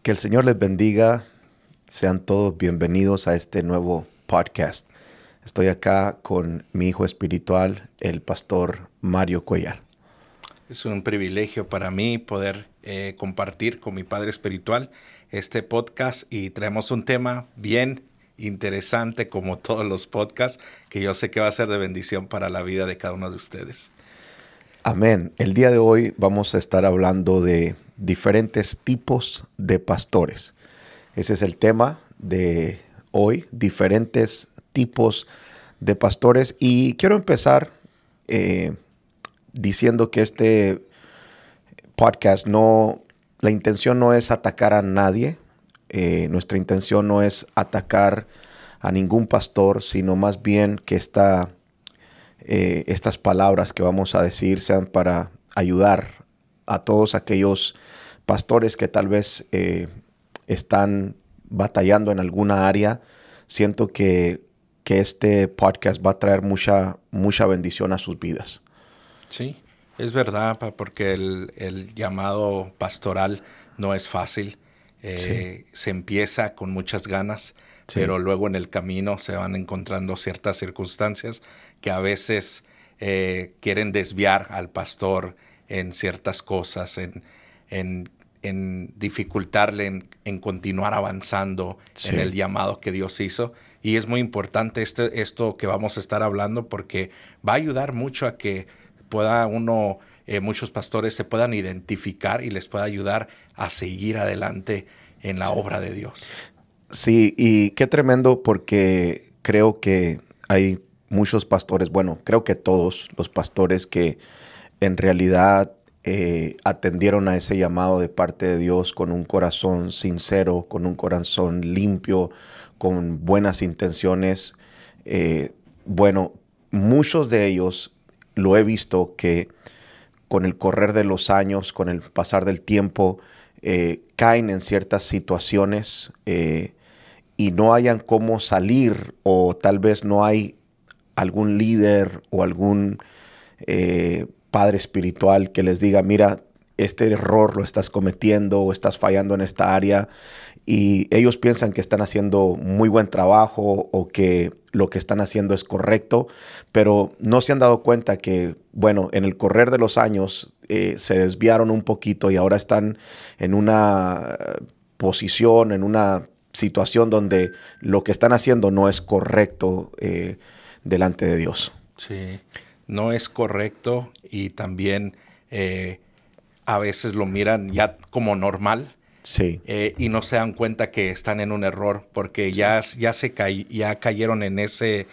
Que el Señor les bendiga. Sean todos bienvenidos a este nuevo podcast. Estoy acá con mi hijo espiritual, el pastor Mario Cuellar. Es un privilegio para mí poder compartir con mi padre espiritual este podcast y traemos un tema bien interesante como todos los podcasts que yo sé que va a ser de bendición para la vida de cada uno de ustedes. Amén. El día de hoy vamos a estar hablando de diferentes tipos de pastores. Ese es el tema de hoy, diferentes tipos de pastores. Y quiero empezar diciendo que este podcast la intención no es atacar a nadie. Nuestra intención no es atacar a ningún pastor, sino más bien que estas palabras que vamos a decir sean para ayudar a todos aquellos pastores que tal vez están batallando en alguna área. Siento que este podcast va a traer mucha bendición a sus vidas. Sí, es verdad, porque el llamado pastoral no es fácil. Sí. Se empieza con muchas ganas, Sí. pero luego en el camino se van encontrando ciertas circunstancias que a veces quieren desviar al pastor en ciertas cosas, en dificultarle en continuar avanzando Sí. en el llamado que Dios hizo. Y es muy importante esto que vamos a estar hablando porque va a ayudar mucho a que pueda muchos pastores se puedan identificar y les pueda ayudar a seguir adelante en la obra de Dios. Sí, y qué tremendo, porque creo que hay muchos pastores, bueno, creo que todos los pastores que en realidad atendieron a ese llamado de parte de Dios con un corazón sincero, con un corazón limpio, con buenas intenciones. Bueno, muchos de ellos lo he visto que con el correr de los años, con el pasar del tiempo, caen en ciertas situaciones y no hayan cómo salir, o tal vez no hay algún líder o algún padre espiritual que les diga: mira, este error lo estás cometiendo o estás fallando en esta área. Y ellos piensan que están haciendo muy buen trabajo o que lo que están haciendo es correcto, pero no se han dado cuenta que, bueno, en el correr de los años se desviaron un poquito y ahora están en una posición, en una situación donde lo que están haciendo no es correcto delante de Dios. Sí, no es correcto y también a veces lo miran ya como normal. Sí. Y no se dan cuenta que están en un error porque ya cayeron en ese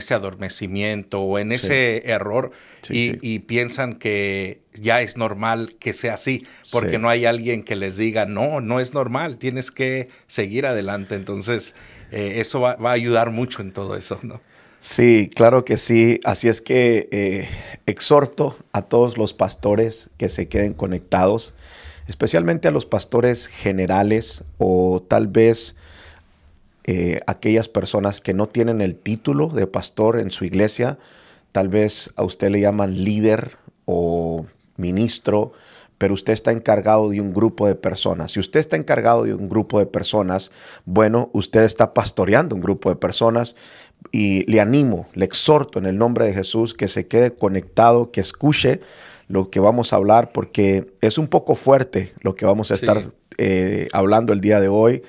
adormecimiento o en ese error y piensan que ya es normal que sea así porque no hay alguien que les diga no es normal, tienes que seguir adelante. Entonces eso va a ayudar mucho en todo eso, ¿no? Sí, claro que sí. Así es que exhorto a todos los pastores que se queden conectados, especialmente a los pastores generales o tal vez aquellas personas que no tienen el título de pastor en su iglesia. Tal vez a usted le llaman líder o ministro, pero usted está encargado de un grupo de personas. Si usted está encargado de un grupo de personas, bueno, usted está pastoreando un grupo de personas, y le animo, le exhorto en el nombre de Jesús que se quede conectado, que escuche lo que vamos a hablar, porque es un poco fuerte lo que vamos a estar hablando el día de hoy.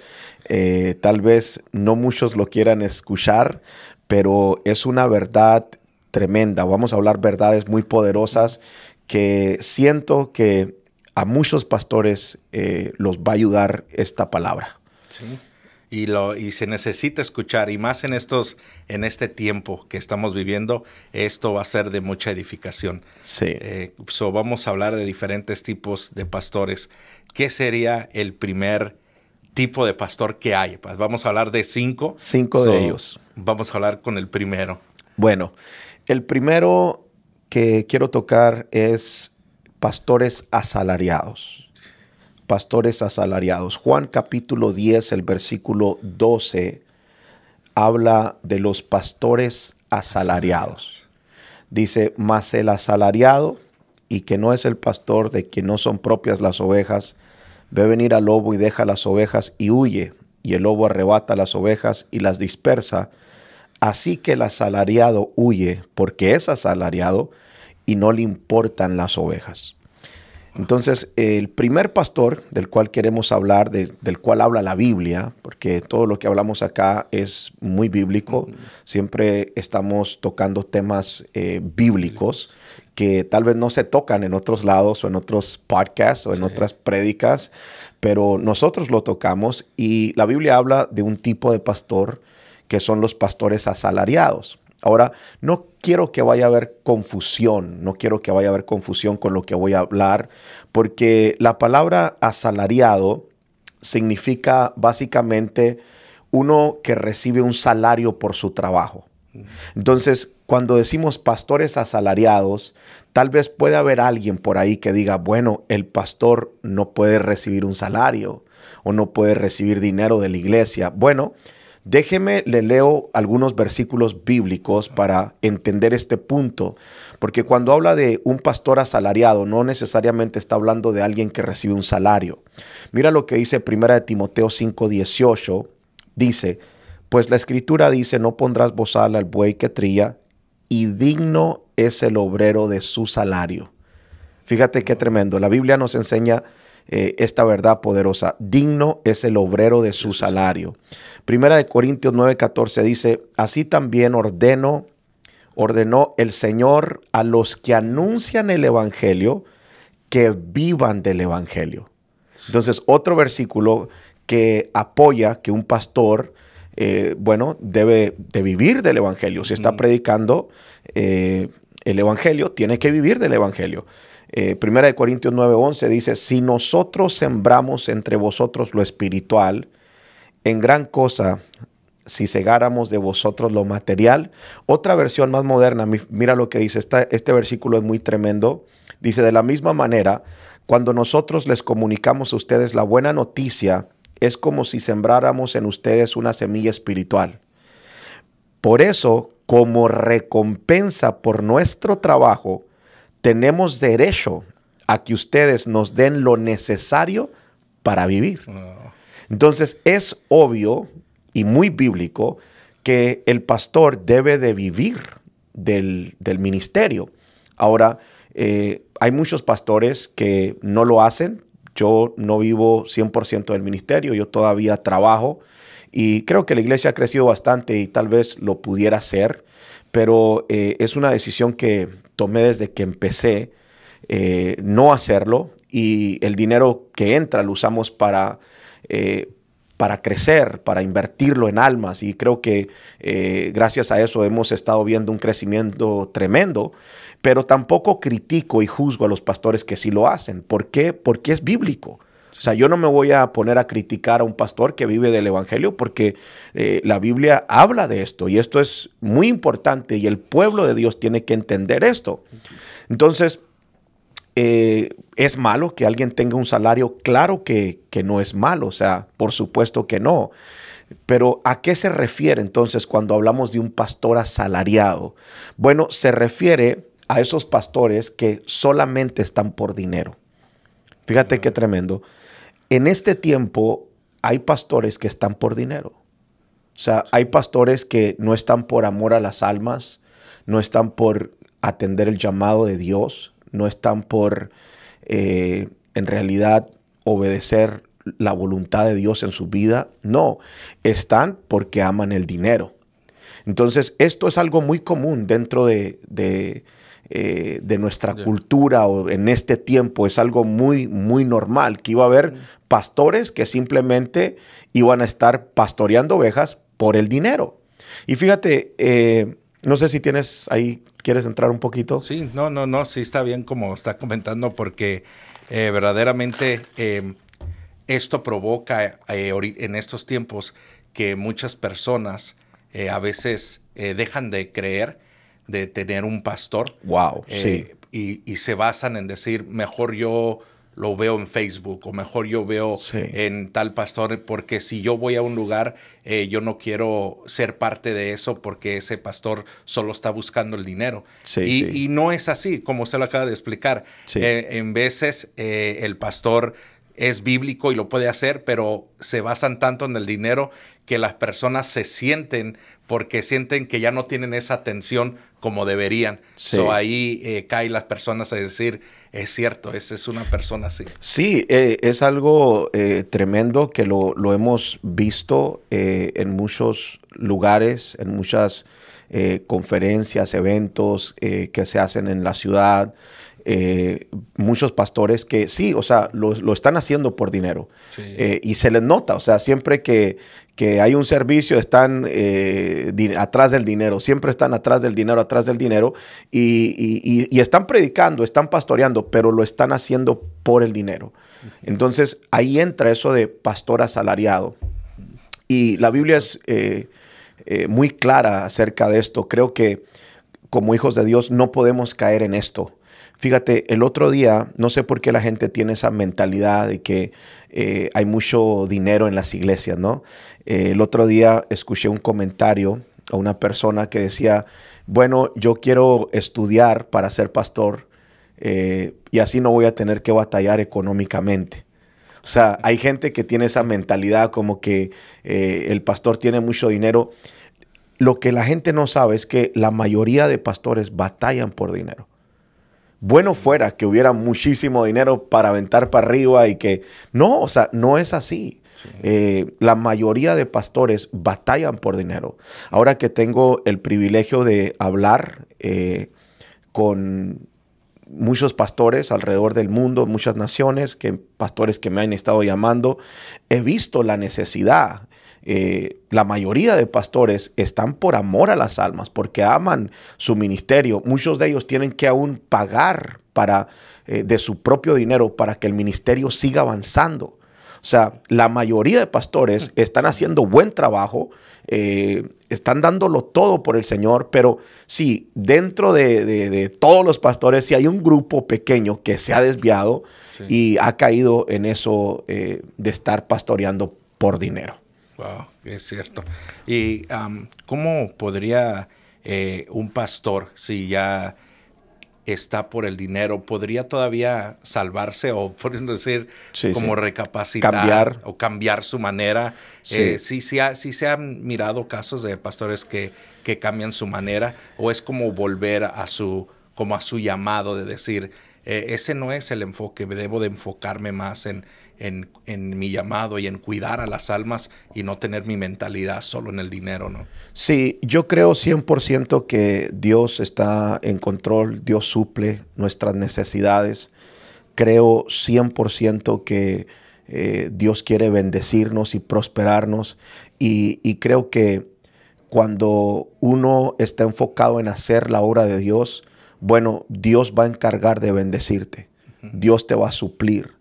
Tal vez no muchos lo quieran escuchar, pero es una verdad tremenda. Vamos a hablar verdades muy poderosas que siento que a muchos pastores los va a ayudar esta palabra. Sí. Y se necesita escuchar, y más en este tiempo que estamos viviendo, esto va a ser de mucha edificación. Sí. Vamos a hablar de diferentes tipos de pastores. ¿Qué sería el primer tipo de pastor que hay? Pues vamos a hablar de 5. 5 de ellos. Vamos a hablar con el primero. Bueno, el primero que quiero tocar es pastores asalariados. Pastores asalariados. Juan capítulo 10, el versículo 12, habla de los pastores asalariados. Dice: mas el asalariado, y que no es el pastor de quien no son propias las ovejas, ve venir al lobo y deja las ovejas y huye, y el lobo arrebata las ovejas y las dispersa. Así que el asalariado huye porque es asalariado y no le importan las ovejas. Entonces, el primer pastor del cual queremos hablar, del cual habla la Biblia, porque todo lo que hablamos acá es muy bíblico, siempre estamos tocando temas bíblicos que tal vez no se tocan en otros lados o en otros podcasts o en otras prédicas, pero nosotros lo tocamos y la Biblia habla de un tipo de pastor que son los pastores asalariados. Ahora, no quiero que vaya a haber confusión, no quiero que vaya a haber confusión con lo que voy a hablar, porque la palabra asalariado significa básicamente uno que recibe un salario por su trabajo. Entonces, cuando decimos pastores asalariados, tal vez puede haber alguien por ahí que diga, bueno, el pastor no puede recibir un salario o no puede recibir dinero de la iglesia. Bueno, déjeme, le leo algunos versículos bíblicos para entender este punto, porque cuando habla de un pastor asalariado, no necesariamente está hablando de alguien que recibe un salario. Mira lo que dice 1 Timoteo 5:18, dice, pues la escritura dice, no pondrás bozal al buey que trilla, y digno es el obrero de su salario. Fíjate qué tremendo, la Biblia nos enseña esta verdad poderosa. Digno es el obrero de su salario. 1 Corintios 9:14 dice, así también ordenó el Señor a los que anuncian el evangelio que vivan del evangelio. Entonces, otro versículo que apoya que un pastor, debe de vivir del evangelio. Si está predicando el evangelio, tiene que vivir del evangelio. 1 Corintios 9:11 dice, si nosotros sembramos entre vosotros lo espiritual, en gran cosa, si segáramos de vosotros lo material. Otra versión más moderna, mira lo que dice, este versículo es muy tremendo. Dice, de la misma manera, cuando nosotros les comunicamos a ustedes la buena noticia, es como si sembráramos en ustedes una semilla espiritual. Por eso, como recompensa por nuestro trabajo, tenemos derecho a que ustedes nos den lo necesario para vivir. Entonces, es obvio y muy bíblico que el pastor debe de vivir del ministerio. Ahora, hay muchos pastores que no lo hacen. Yo no vivo 100% del ministerio, yo todavía trabajo y creo que la iglesia ha crecido bastante y tal vez lo pudiera hacer, pero es una decisión que tomé desde que empecé no hacerlo, y el dinero que entra lo usamos para crecer, para invertirlo en almas, y creo que gracias a eso hemos estado viendo un crecimiento tremendo, pero tampoco critico y juzgo a los pastores que sí lo hacen. ¿Por qué? Porque es bíblico. O sea, yo no me voy a poner a criticar a un pastor que vive del evangelio porque la Biblia habla de esto y esto es muy importante y el pueblo de Dios tiene que entender esto. Entonces, ¿es malo que alguien tenga un salario? Claro que no es malo, o sea, por supuesto que no. Pero ¿a qué se refiere entonces cuando hablamos de un pastor asalariado? Bueno, se refiere a esos pastores que solamente están por dinero. Fíjate qué tremendo. En este tiempo hay pastores que están por dinero. O sea, hay pastores que no están por amor a las almas, no están por atender el llamado de Dios, no están por, en realidad, obedecer la voluntad de Dios en su vida. No, están porque aman el dinero. Entonces, esto es algo muy común dentro de nuestra cultura o en este tiempo. Es algo muy, muy normal que iba a haber pastores que simplemente iban a estar pastoreando ovejas por el dinero. Y fíjate, no sé si tienes ahí, ¿quieres entrar un poquito? Sí, no, sí está bien como está comentando porque verdaderamente esto provoca en estos tiempos que muchas personas a veces dejan de creer de tener un pastor. Wow, sí. Y se basan en decir, mejor yo lo veo en Facebook o mejor yo veo en tal pastor, porque si yo voy a un lugar, yo no quiero ser parte de eso porque ese pastor solo está buscando el dinero. Y no es así, como usted lo acaba de explicar. En veces el pastor es bíblico y lo puede hacer, pero se basan tanto en el dinero que las personas se sienten porque sienten que ya no tienen esa atención como deberían. Sí. Ahí caen las personas a decir, es cierto, esa es una persona así. Sí, es algo tremendo que lo hemos visto en muchos lugares, en muchas conferencias, eventos que se hacen en la ciudad. Muchos pastores que sí, o sea, lo están haciendo por dinero. Sí. Y se les nota, o sea, siempre que hay un servicio están atrás del dinero, siempre están atrás del dinero y están predicando, están pastoreando, pero lo están haciendo por el dinero. Entonces ahí entra eso de pastor asalariado. Y la Biblia es muy clara acerca de esto. Creo que como hijos de Dios no podemos caer en esto. Fíjate, el otro día, no sé por qué la gente tiene esa mentalidad de que hay mucho dinero en las iglesias, ¿no? El otro día escuché un comentario a una persona que decía, bueno, yo quiero estudiar para ser pastor y así no voy a tener que batallar económicamente. O sea, hay gente que tiene esa mentalidad como que el pastor tiene mucho dinero. Lo que la gente no sabe es que la mayoría de pastores batallan por dinero. Bueno fuera que hubiera muchísimo dinero para aventar para arriba y que... No, o sea, no es así. Sí. La mayoría de pastores batallan por dinero. Ahora que tengo el privilegio de hablar con muchos pastores alrededor del mundo, muchas naciones, pastores que me han estado llamando, he visto la necesidad. La mayoría de pastores están por amor a las almas, porque aman su ministerio. Muchos de ellos tienen que aún pagar de su propio dinero para que el ministerio siga avanzando. O sea, la mayoría de pastores están haciendo buen trabajo, están dándolo todo por el Señor, pero sí, dentro de todos los pastores, sí hay un grupo pequeño que se ha desviado y ha caído en eso de estar pastoreando por dinero. Wow, es cierto. ¿Y cómo podría un pastor, si ya está por el dinero, podría todavía salvarse o, por decir, como recapacitar o cambiar su manera? Sí se han mirado casos de pastores que cambian su manera, o es como volver a su llamado de decir, ese no es el enfoque, debo de enfocarme más en mi llamado y en cuidar a las almas y no tener mi mentalidad solo en el dinero, ¿no? Sí, yo creo 100% que Dios está en control, Dios suple nuestras necesidades. Creo 100% que Dios quiere bendecirnos y prosperarnos y creo que cuando uno está enfocado en hacer la obra de Dios, bueno, Dios va a encargar de bendecirte, Dios te va a suplir.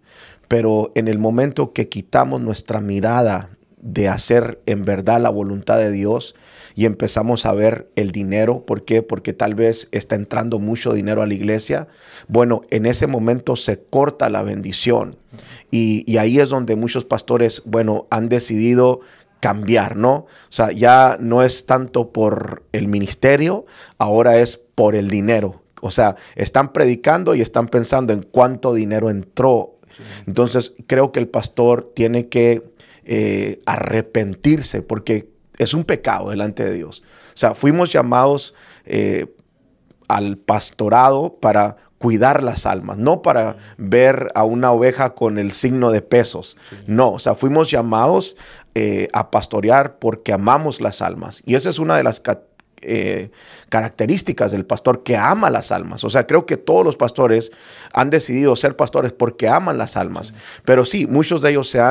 Pero en el momento que quitamos nuestra mirada de hacer en verdad la voluntad de Dios y empezamos a ver el dinero, ¿por qué? Porque tal vez está entrando mucho dinero a la iglesia. Bueno, en ese momento se corta la bendición. Y ahí es donde muchos pastores, bueno, han decidido cambiar, ¿no? O sea, ya no es tanto por el ministerio, ahora es por el dinero. O sea, están predicando y están pensando en cuánto dinero entró. Entonces, creo que el pastor tiene que arrepentirse porque es un pecado delante de Dios. O sea, fuimos llamados al pastorado para cuidar las almas, no para ver a una oveja con el signo de pesos. No, o sea, fuimos llamados a pastorear porque amamos las almas. Y esa es una de las características del pastor, que ama las almas. O sea, creo que todos los pastores han decidido ser pastores porque aman las almas. Pero sí, muchos de ellos se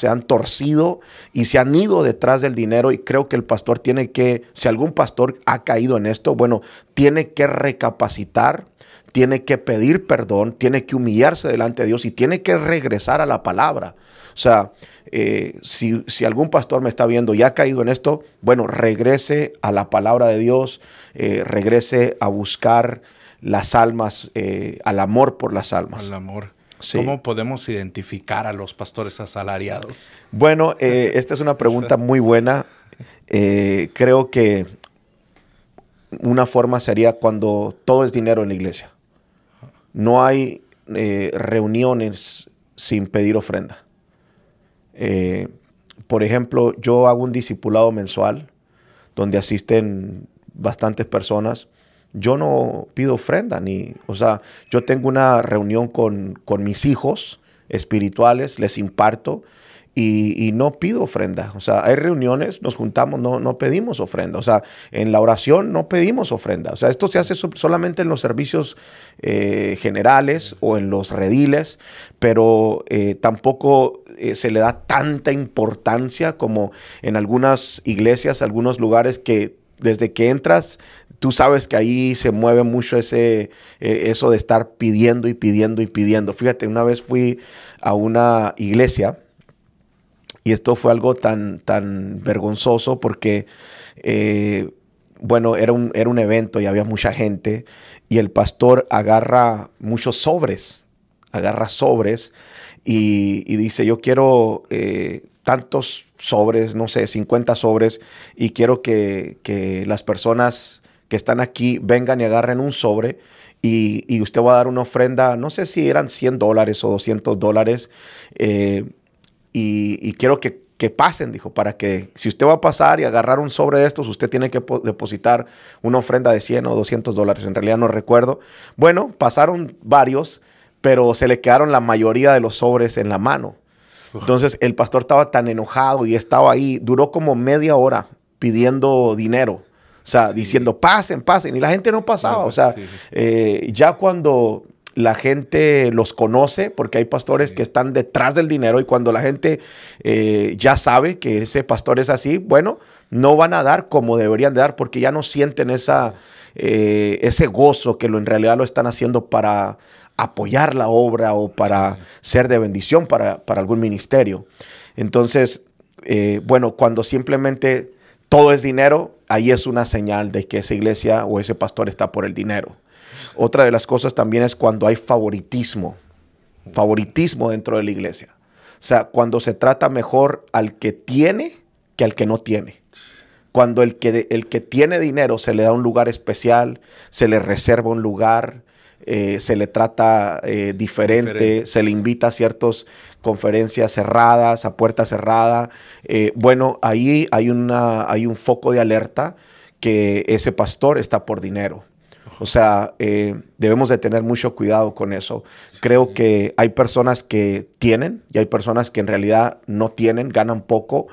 han torcido y se han ido detrás del dinero, y creo que el pastor tiene que, si algún pastor ha caído en esto, bueno, tiene que recapacitar, tiene que pedir perdón, tiene que humillarse delante de Dios y tiene que regresar a la palabra. O sea, si algún pastor me está viendo y ha caído en esto, bueno, regrese a la palabra de Dios, regrese a buscar las almas, al amor por las almas. Al amor. Sí. ¿Cómo podemos identificar a los pastores asalariados? Bueno, esta es una pregunta muy buena. Creo que una forma sería cuando todo es dinero en la iglesia. No hay reuniones sin pedir ofrenda. Por ejemplo, yo hago un discipulado mensual donde asisten bastantes personas. Yo no pido ofrenda, o sea, yo tengo una reunión con mis hijos espirituales, les imparto y no pido ofrenda. O sea, hay reuniones, nos juntamos, no pedimos ofrenda. O sea, en la oración no pedimos ofrenda. O sea, esto se hace solamente en los servicios generales o en los rediles, pero tampoco se le da tanta importancia como en algunas iglesias, algunos lugares que desde que entras, tú sabes que ahí se mueve mucho eso de estar pidiendo y pidiendo y pidiendo. Fíjate, una vez fui a una iglesia y esto fue algo tan vergonzoso porque, bueno, era un evento y había mucha gente y el pastor agarra muchos sobres, y dice, yo quiero tantos sobres, no sé, 50 sobres, y quiero que las personas que están aquí vengan y agarren un sobre y usted va a dar una ofrenda, no sé si eran $100 o $200, y quiero que pasen, dijo, para que si usted va a pasar y agarrar un sobre de estos, usted tiene que depositar una ofrenda de $100 o $200. En realidad no recuerdo. Bueno, pasaron varios, pero se le quedaron la mayoría de los sobres en la mano. Entonces el pastor estaba tan enojado y estaba ahí, duró como media hora pidiendo dinero. O sea, diciendo, pasen, pasen. Y la gente no pasaba. O sea, ya cuando la gente los conoce, porque hay pastores que están detrás del dinero, y cuando la gente ya sabe que ese pastor es así, bueno, no van a dar como deberían de dar, porque ya no sienten ese gozo que en realidad lo están haciendo para apoyar la obra o para ser de bendición para algún ministerio. Entonces, bueno, cuando simplemente todo es dinero, ahí es una señal de que esa iglesia o ese pastor está por el dinero. Otra de las cosas también es cuando hay favoritismo dentro de la iglesia. O sea, cuando se trata mejor al que tiene que al que no tiene. Cuando el que tiene dinero se le da un lugar especial, se le reserva un lugar, se le trata diferente, se le invita a ciertas conferencias cerradas, a puerta cerrada. Bueno, ahí hay un foco de alerta que ese pastor está por dinero. O sea, debemos de tener mucho cuidado con eso. Creo que hay personas que tienen y hay personas que en realidad no tienen, ganan poco,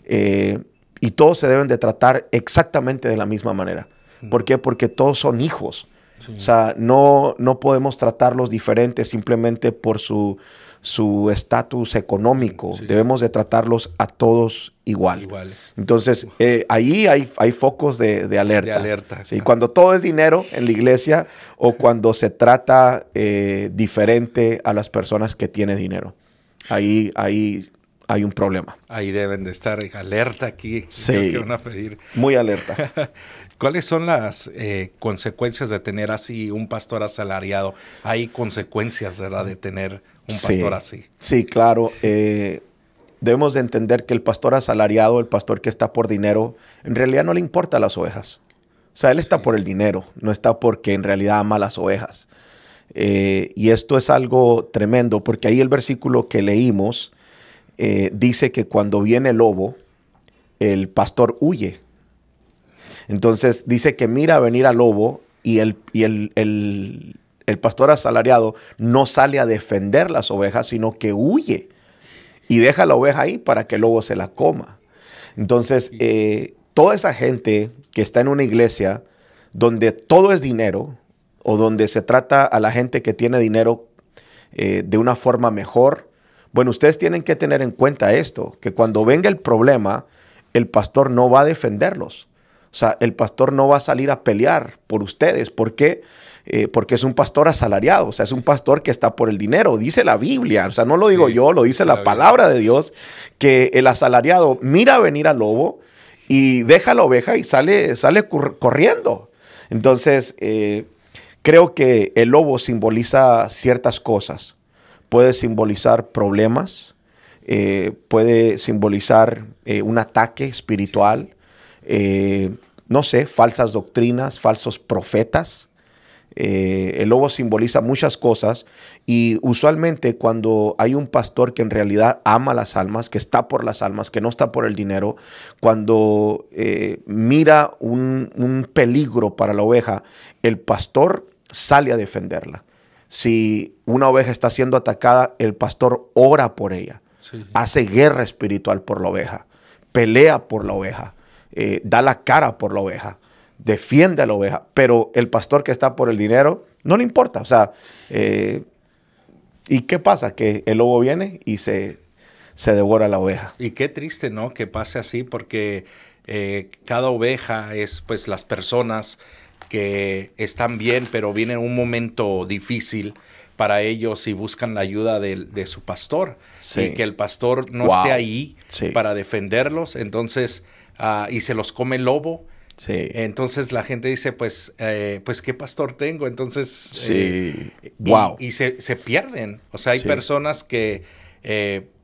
y todos se deben de tratar exactamente de la misma manera. ¿Por qué? Porque todos son hijos. O sea, no podemos tratarlos diferentes simplemente por su estatus económico. Debemos de tratarlos a todos igual. Entonces, ahí hay focos de alerta. ¿Sí? Cuando todo es dinero en la iglesia o cuando se trata diferente a las personas que tienen dinero. Ahí hay un problema. Ahí deben de estar alerta aquí. Sí, creo que van a pedir. Muy alerta. ¿Cuáles son las consecuencias de tener así un pastor asalariado? Hay consecuencias, ¿verdad?, de tener un pastor así. Sí, claro. Debemos de entender que el pastor asalariado, el pastor que está por dinero, en realidad no le importa las ovejas. O sea, él está por el dinero, no está porque en realidad ama las ovejas. Y esto es algo tremendo, porque ahí el versículo que leímos dice que cuando viene el lobo, el pastor huye. Entonces dice que mira venir al lobo y el pastor asalariado no sale a defender las ovejas, sino que huye y deja la oveja ahí para que el lobo se la coma. Entonces, toda esa gente que está en una iglesia donde todo es dinero o donde se trata a la gente que tiene dinero de una forma mejor, bueno, ustedes tienen que tener en cuenta esto, que cuando venga el problema, el pastor no va a defenderlos. O sea, el pastor no va a salir a pelear por ustedes. ¿Por qué? Porque es un pastor asalariado. O sea, es un pastor que está por el dinero. Dice la Biblia. O sea, no lo digo yo, lo dice la palabra de Dios, que el asalariado mira venir al lobo y deja la oveja y sale corriendo. Entonces, creo que el lobo simboliza ciertas cosas. Puede simbolizar problemas, puede simbolizar un ataque espiritual, no sé, falsas doctrinas, falsos profetas, El lobo simboliza muchas cosas y usualmente cuando hay un pastor que en realidad ama las almas, que está por las almas, que no está por el dinero, cuando mira un peligro para la oveja, el pastor sale a defenderla. Si una oveja está siendo atacada, el pastor ora por ella, sí, hace guerra espiritual por la oveja, pelea por la oveja, da la cara por la oveja, defiende a la oveja, pero el pastor que está por el dinero no le importa. O sea, ¿y qué pasa? Que el lobo viene y se devora la oveja. Y qué triste, ¿no? Que pase así, porque cada oveja es pues las personas que están bien, pero viene un momento difícil para ellos y buscan la ayuda de su pastor. Sí. Y que el pastor no esté ahí para defenderlos, entonces, y se los come el lobo. Sí. Entonces la gente dice, pues ¿qué pastor tengo? Entonces, y se pierden. O sea, hay personas que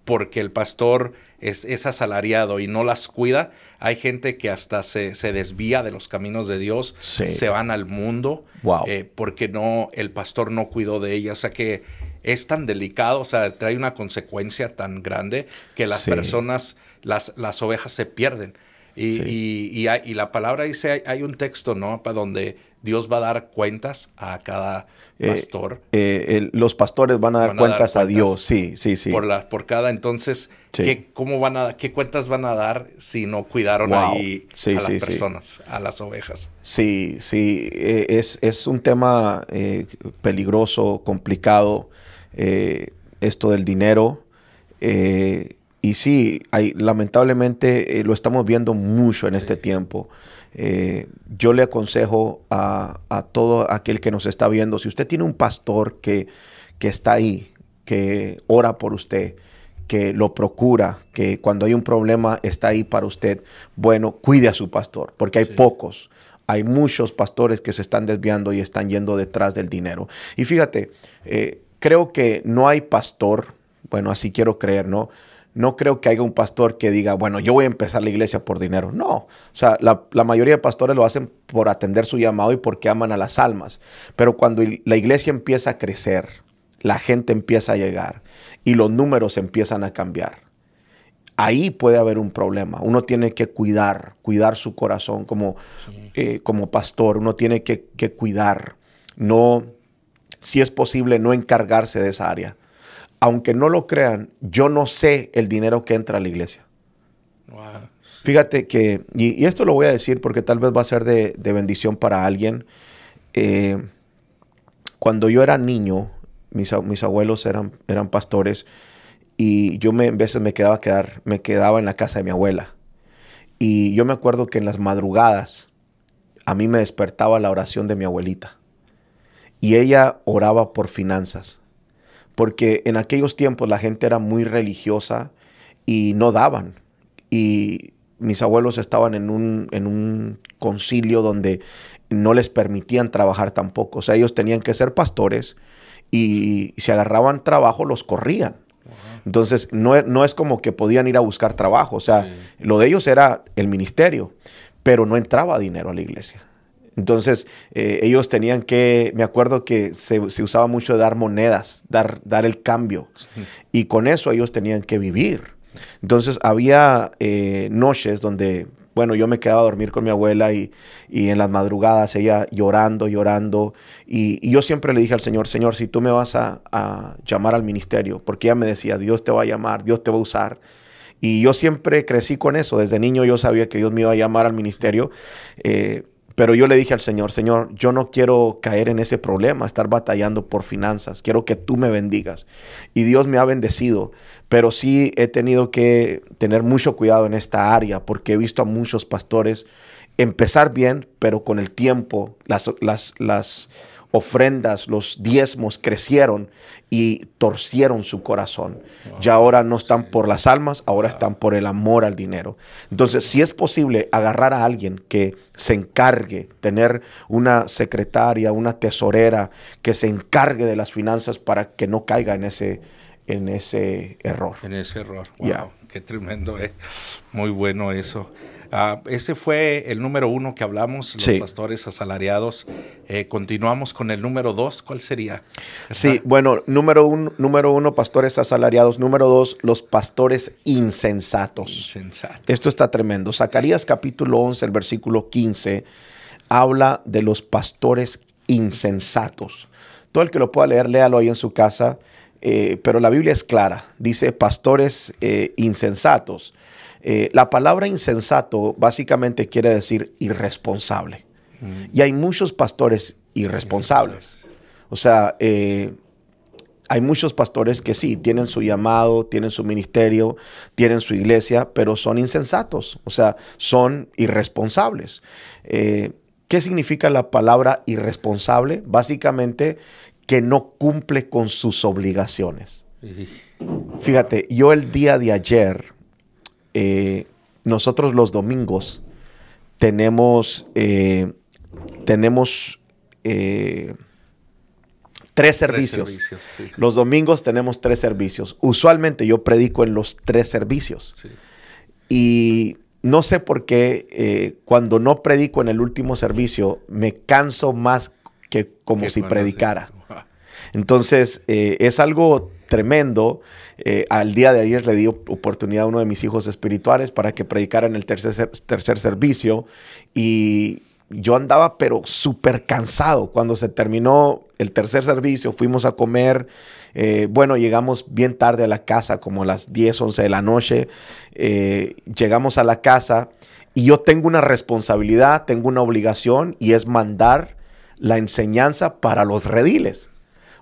porque el pastor es asalariado y no las cuida, hay gente que hasta se desvía de los caminos de Dios, se van al mundo, porque el pastor no cuidó de ella. O sea que es tan delicado, o sea, trae una consecuencia tan grande que las personas, las ovejas se pierden. Y la palabra dice, hay un texto, ¿no? Para donde Dios va a dar cuentas a cada pastor. Los pastores van a dar cuentas a Dios, sí. Por cada, entonces, ¿qué cuentas van a dar si no cuidaron ahí a las personas, a las ovejas? Sí, es un tema peligroso, complicado, esto del dinero. Y sí, lamentablemente lo estamos viendo mucho en este tiempo. Yo le aconsejo a todo aquel que nos está viendo, si usted tiene un pastor que está ahí, que ora por usted, que lo procura, que cuando hay un problema está ahí para usted, bueno, cuide a su pastor, porque hay pocos. Hay muchos pastores que se están desviando y están yendo detrás del dinero. Y fíjate, creo que no hay pastor, bueno, así quiero creer, ¿no? No creo que haya un pastor que diga, bueno, yo voy a empezar la iglesia por dinero. No, o sea, la mayoría de pastores lo hacen por atender su llamado y porque aman a las almas. Pero cuando la iglesia empieza a crecer, la gente empieza a llegar y los números empiezan a cambiar, ahí puede haber un problema. Uno tiene que cuidar su corazón como pastor. Uno tiene que cuidar, no, si es posible, no encargarse de esa área. Aunque no lo crean, yo no sé el dinero que entra a la iglesia. Wow. Fíjate que, y esto lo voy a decir porque tal vez va a ser de bendición para alguien. Cuando yo era niño, mis abuelos eran pastores y yo a veces me quedaba en la casa de mi abuela. Y yo me acuerdo que en las madrugadas a mí me despertaba la oración de mi abuelita. Y ella oraba por finanzas. Porque en aquellos tiempos la gente era muy religiosa y no daban. Y mis abuelos estaban en un concilio donde no les permitían trabajar tampoco. O sea, ellos tenían que ser pastores y si agarraban trabajo los corrían. Entonces, no es como que podían ir a buscar trabajo. O sea, lo de ellos era el ministerio, pero no entraba dinero a la iglesia. Entonces, ellos tenían que, me acuerdo que se usaba mucho dar monedas, dar el cambio. Sí. Y con eso ellos tenían que vivir. Entonces, había noches donde, bueno, yo me quedaba a dormir con mi abuela y en las madrugadas ella llorando. Y yo siempre le dije al Señor, Señor, si tú me vas a llamar al ministerio, porque ella me decía, Dios te va a llamar, Dios te va a usar. Y yo siempre crecí con eso. Desde niño yo sabía que Dios me iba a llamar al ministerio. Pero yo le dije al Señor, Señor, yo no quiero caer en ese problema, estar batallando por finanzas. Quiero que tú me bendigas. Y Dios me ha bendecido, pero sí he tenido que tener mucho cuidado en esta área porque he visto a muchos pastores empezar bien, pero con el tiempo las ofrendas, los diezmos crecieron y torcieron su corazón. Wow. Ya ahora no están por las almas, ahora están por el amor al dinero. Entonces, si es posible agarrar a alguien que se encargue, tener una secretaria, una tesorera que se encargue de las finanzas para que no caiga en en ese error. En ese error. Wow, qué tremendo, Muy bueno eso. Ese fue el número 1 que hablamos, los pastores asalariados. Continuamos con el número 2. ¿Cuál sería? Sí, bueno, número uno, pastores asalariados. Número 2, los pastores insensatos. Esto está tremendo. Zacarías capítulo 11, el versículo 15, habla de los pastores insensatos. Todo el que lo pueda leer, léalo ahí en su casa. Pero la Biblia es clara. Dice pastores insensatos. La palabra insensato básicamente quiere decir irresponsable. Y hay muchos pastores irresponsables. O sea, hay muchos pastores que sí, tienen su llamado, tienen su ministerio, tienen su iglesia, pero son insensatos. O sea, son irresponsables. ¿Qué significa la palabra irresponsable? Básicamente, que no cumple con sus obligaciones. Fíjate, yo el día de ayer, nosotros los domingos tenemos 3 servicios. Sí. Los domingos tenemos 3 servicios. Usualmente yo predico en los 3 servicios. Sí. Y no sé por qué cuando no predico en el último servicio me canso más que como si predicara. Entonces, es algo tremendo. Al día de ayer le di oportunidad a uno de mis hijos espirituales para que predicara en el tercer servicio y yo andaba pero súper cansado. Cuando se terminó el tercer servicio, fuimos a comer. Bueno, llegamos bien tarde a la casa, como a las 10, 11 de la noche. Llegamos a la casa y yo tengo una responsabilidad, tengo una obligación y es mandar la enseñanza para los rediles.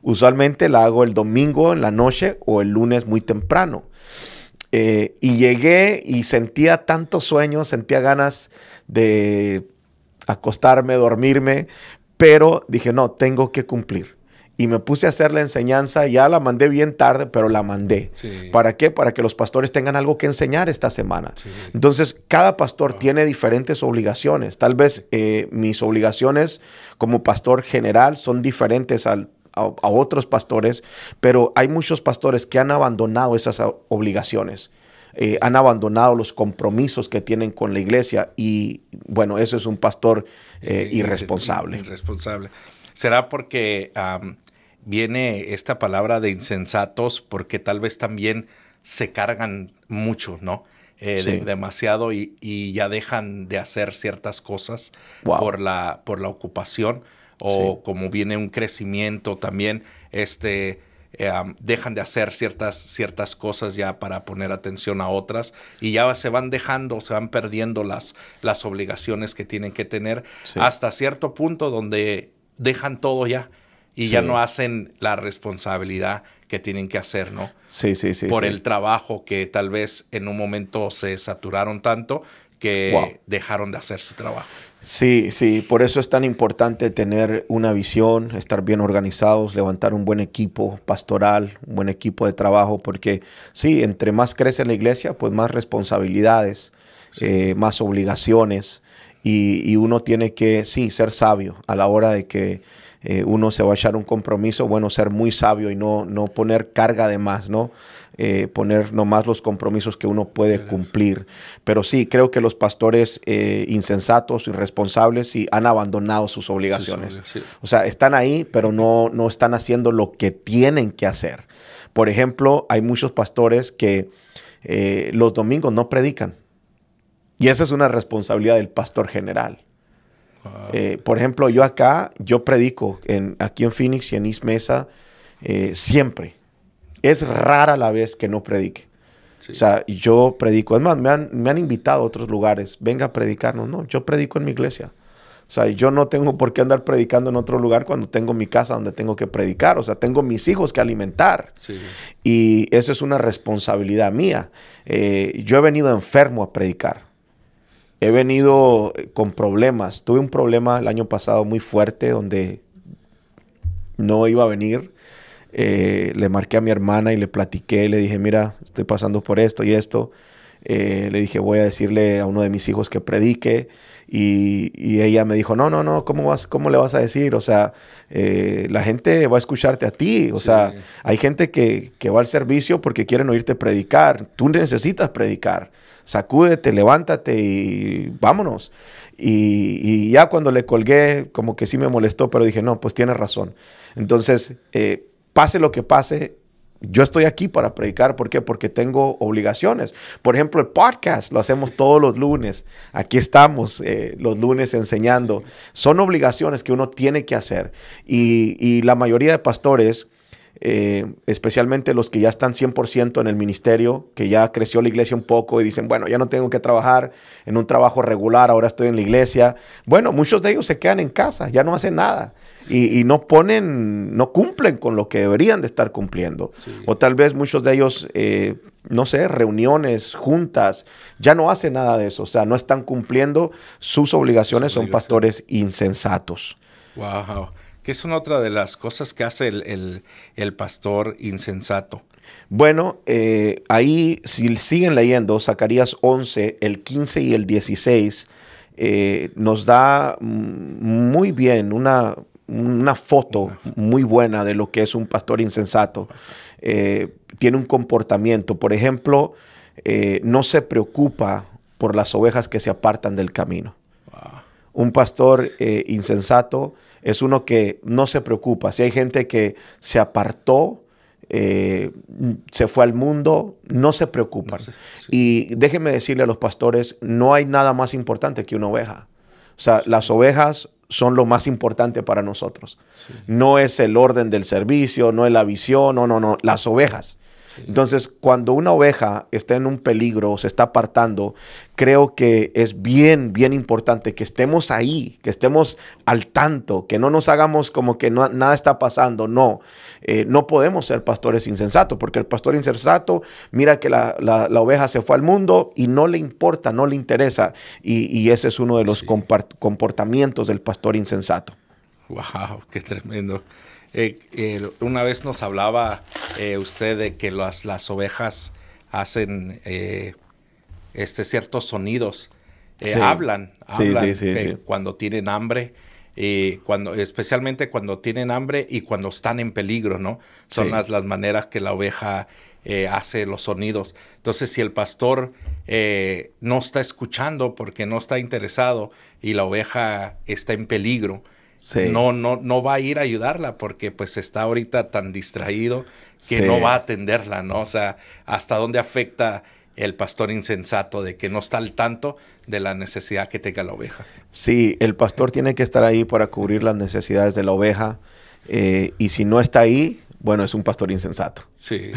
Usualmente la hago el domingo en la noche o el lunes muy temprano. Y llegué y sentía tanto sueño, sentía ganas de acostarme, dormirme, pero dije, no, tengo que cumplir. Y me puse a hacer la enseñanza, ya la mandé bien tarde, pero la mandé. Sí. ¿Para qué? Para que los pastores tengan algo que enseñar esta semana. Sí. Entonces, cada pastor tiene diferentes obligaciones. Tal vez mis obligaciones como pastor general son diferentes a otros pastores, pero hay muchos pastores que han abandonado esas obligaciones. Han abandonado los compromisos que tienen con la iglesia y, bueno, eso es un pastor irresponsable. Irresponsable. ¿Será porque viene esta palabra de insensatos porque tal vez también se cargan mucho, ¿no? Demasiado y ya dejan de hacer ciertas cosas por la ocupación o como viene un crecimiento también, dejan de hacer ciertas cosas ya para poner atención a otras y ya se van perdiendo las obligaciones que tienen que tener hasta cierto punto donde dejan todo ya y ya no hacen la responsabilidad que tienen que hacer, ¿no? Por el trabajo que tal vez en un momento se saturaron tanto que dejaron de hacer su trabajo. Sí, por eso es tan importante tener una visión, estar bien organizados, levantar un buen equipo pastoral, un buen equipo de trabajo, porque sí, entre más crece la iglesia, pues más responsabilidades, más obligaciones, y uno tiene que, ser sabio a la hora de que uno se va a echar un compromiso, bueno, ser muy sabio y no poner carga de más, ¿no? Poner nomás los compromisos que uno puede cumplir. Pero sí, creo que los pastores insensatos, irresponsables, sí han abandonado sus obligaciones. O sea, están ahí, pero no están haciendo lo que tienen que hacer. Por ejemplo, hay muchos pastores que los domingos no predican. Y esa es una responsabilidad del pastor general. Por ejemplo, yo predico aquí en Phoenix y en East Mesa siempre. Es rara la vez que no predique. O sea, yo predico. Es más, me han invitado a otros lugares. Venga a predicarnos. No, yo predico en mi iglesia. O sea, yo no tengo por qué andar predicando en otro lugar cuando tengo mi casa donde tengo que predicar. O sea, tengo mis hijos que alimentar. Y eso es una responsabilidad mía. Yo he venido enfermo a predicar. He venido con problemas. Tuve un problema el año pasado muy fuerte donde no iba a venir. Le marqué a mi hermana y le platiqué. Le dije, mira, estoy pasando por esto y esto. Le dije, voy a decirle a uno de mis hijos que predique. Y ella me dijo, no, ¿cómo le vas a decir? O sea, la gente va a escucharte a ti. O sea, hay gente que va al servicio porque quieren oírte predicar. Tú necesitas predicar. Sacúdete, levántate y vámonos. Y ya cuando le colgué, como que sí me molestó, pero dije, no, pues tienes razón. Entonces, pase lo que pase, yo estoy aquí para predicar. ¿Por qué? Porque tengo obligaciones. Por ejemplo, el podcast lo hacemos todos los lunes. Aquí estamos los lunes enseñando. Son obligaciones que uno tiene que hacer. Y la mayoría de pastores, especialmente los que ya están 100% en el ministerio, que ya creció la iglesia un poco y dicen, bueno, ya no tengo que trabajar en un trabajo regular, ahora estoy en la iglesia. Bueno, muchos de ellos se quedan en casa, ya no hacen nada. Y no cumplen con lo que deberían de estar cumpliendo. Sí. O tal vez muchos de ellos, no sé, reuniones, juntas, ya no hacen nada de eso. O sea, no están cumpliendo sus obligaciones, son pastores insensatos. Wow. ¿Qué es una otra de las cosas que hace el pastor insensato? Bueno, ahí si siguen leyendo, Zacarías 11, el 15 y el 16, nos da muy bien una foto muy buena de lo que es un pastor insensato. Tiene un comportamiento, por ejemplo, no se preocupa por las ovejas que se apartan del camino. Wow. Un pastor insensato es uno que no se preocupa. Si hay gente que se apartó, se fue al mundo, no se preocupan. No sé, sí. Y déjenme decirle a los pastores, no hay nada más importante que una oveja. O sea, las ovejas son lo más importante para nosotros. Sí. No es el orden del servicio, no es la visión, no, las ovejas. Sí. Entonces, cuando una oveja está en un peligro, se está apartando, creo que es bien importante que estemos ahí, que estemos al tanto, que no nos hagamos como que nada está pasando. No, no podemos ser pastores insensatos, porque el pastor insensato mira que la oveja se fue al mundo y no le importa, no le interesa. Y ese es uno de los comportamientos del pastor insensato. ¡Wow! ¡Qué tremendo! Una vez nos hablaba usted de que las ovejas hacen ciertos sonidos, hablan sí. Cuando tienen hambre, especialmente cuando tienen hambre y cuando están en peligro, ¿no? Son las maneras que la oveja hace los sonidos. Entonces, si el pastor no está escuchando porque no está interesado y la oveja está en peligro, no va a ir a ayudarla porque pues está ahorita tan distraído que no va a atenderla, ¿no? O sea, ¿hasta dónde afecta el pastor insensato de que no está al tanto de la necesidad que tenga la oveja? Sí, el pastor tiene que estar ahí para cubrir las necesidades de la oveja y si no está ahí, bueno, es un pastor insensato. Sí.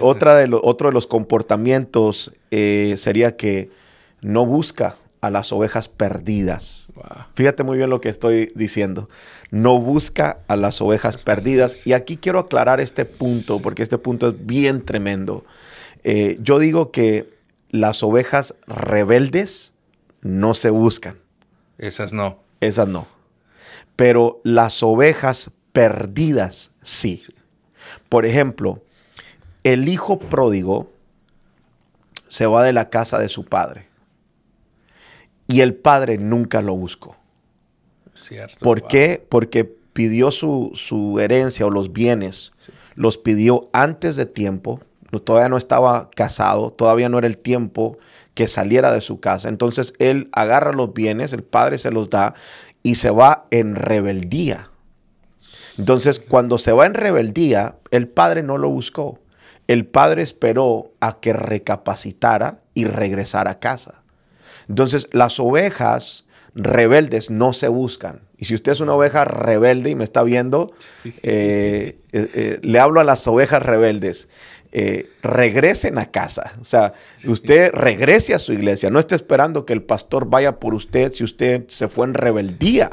Otro de los comportamientos sería que no busca a las ovejas perdidas. Wow. Fíjate muy bien lo que estoy diciendo. No busca a las ovejas perdidas. Y aquí quiero aclarar este punto, porque este punto es bien tremendo. Yo digo que las ovejas rebeldes no se buscan. Esas no. Esas no. Pero las ovejas perdidas sí. Por ejemplo, el hijo pródigo se va de la casa de su padre. Y el padre nunca lo buscó. Cierto. ¿Por qué? Porque pidió su herencia o los bienes. Sí. Los pidió antes de tiempo. Todavía no estaba casado. Todavía no era el tiempo que saliera de su casa. Entonces él agarra los bienes, el padre se los da y se va en rebeldía. Entonces cuando se va en rebeldía, el padre no lo buscó. El padre esperó a que recapacitara y regresara a casa. Entonces, las ovejas rebeldes no se buscan. Y si usted es una oveja rebelde y me está viendo, le hablo a las ovejas rebeldes. Regresen a casa. O sea, usted regrese a su iglesia. No esté esperando que el pastor vaya por usted si usted se fue en rebeldía.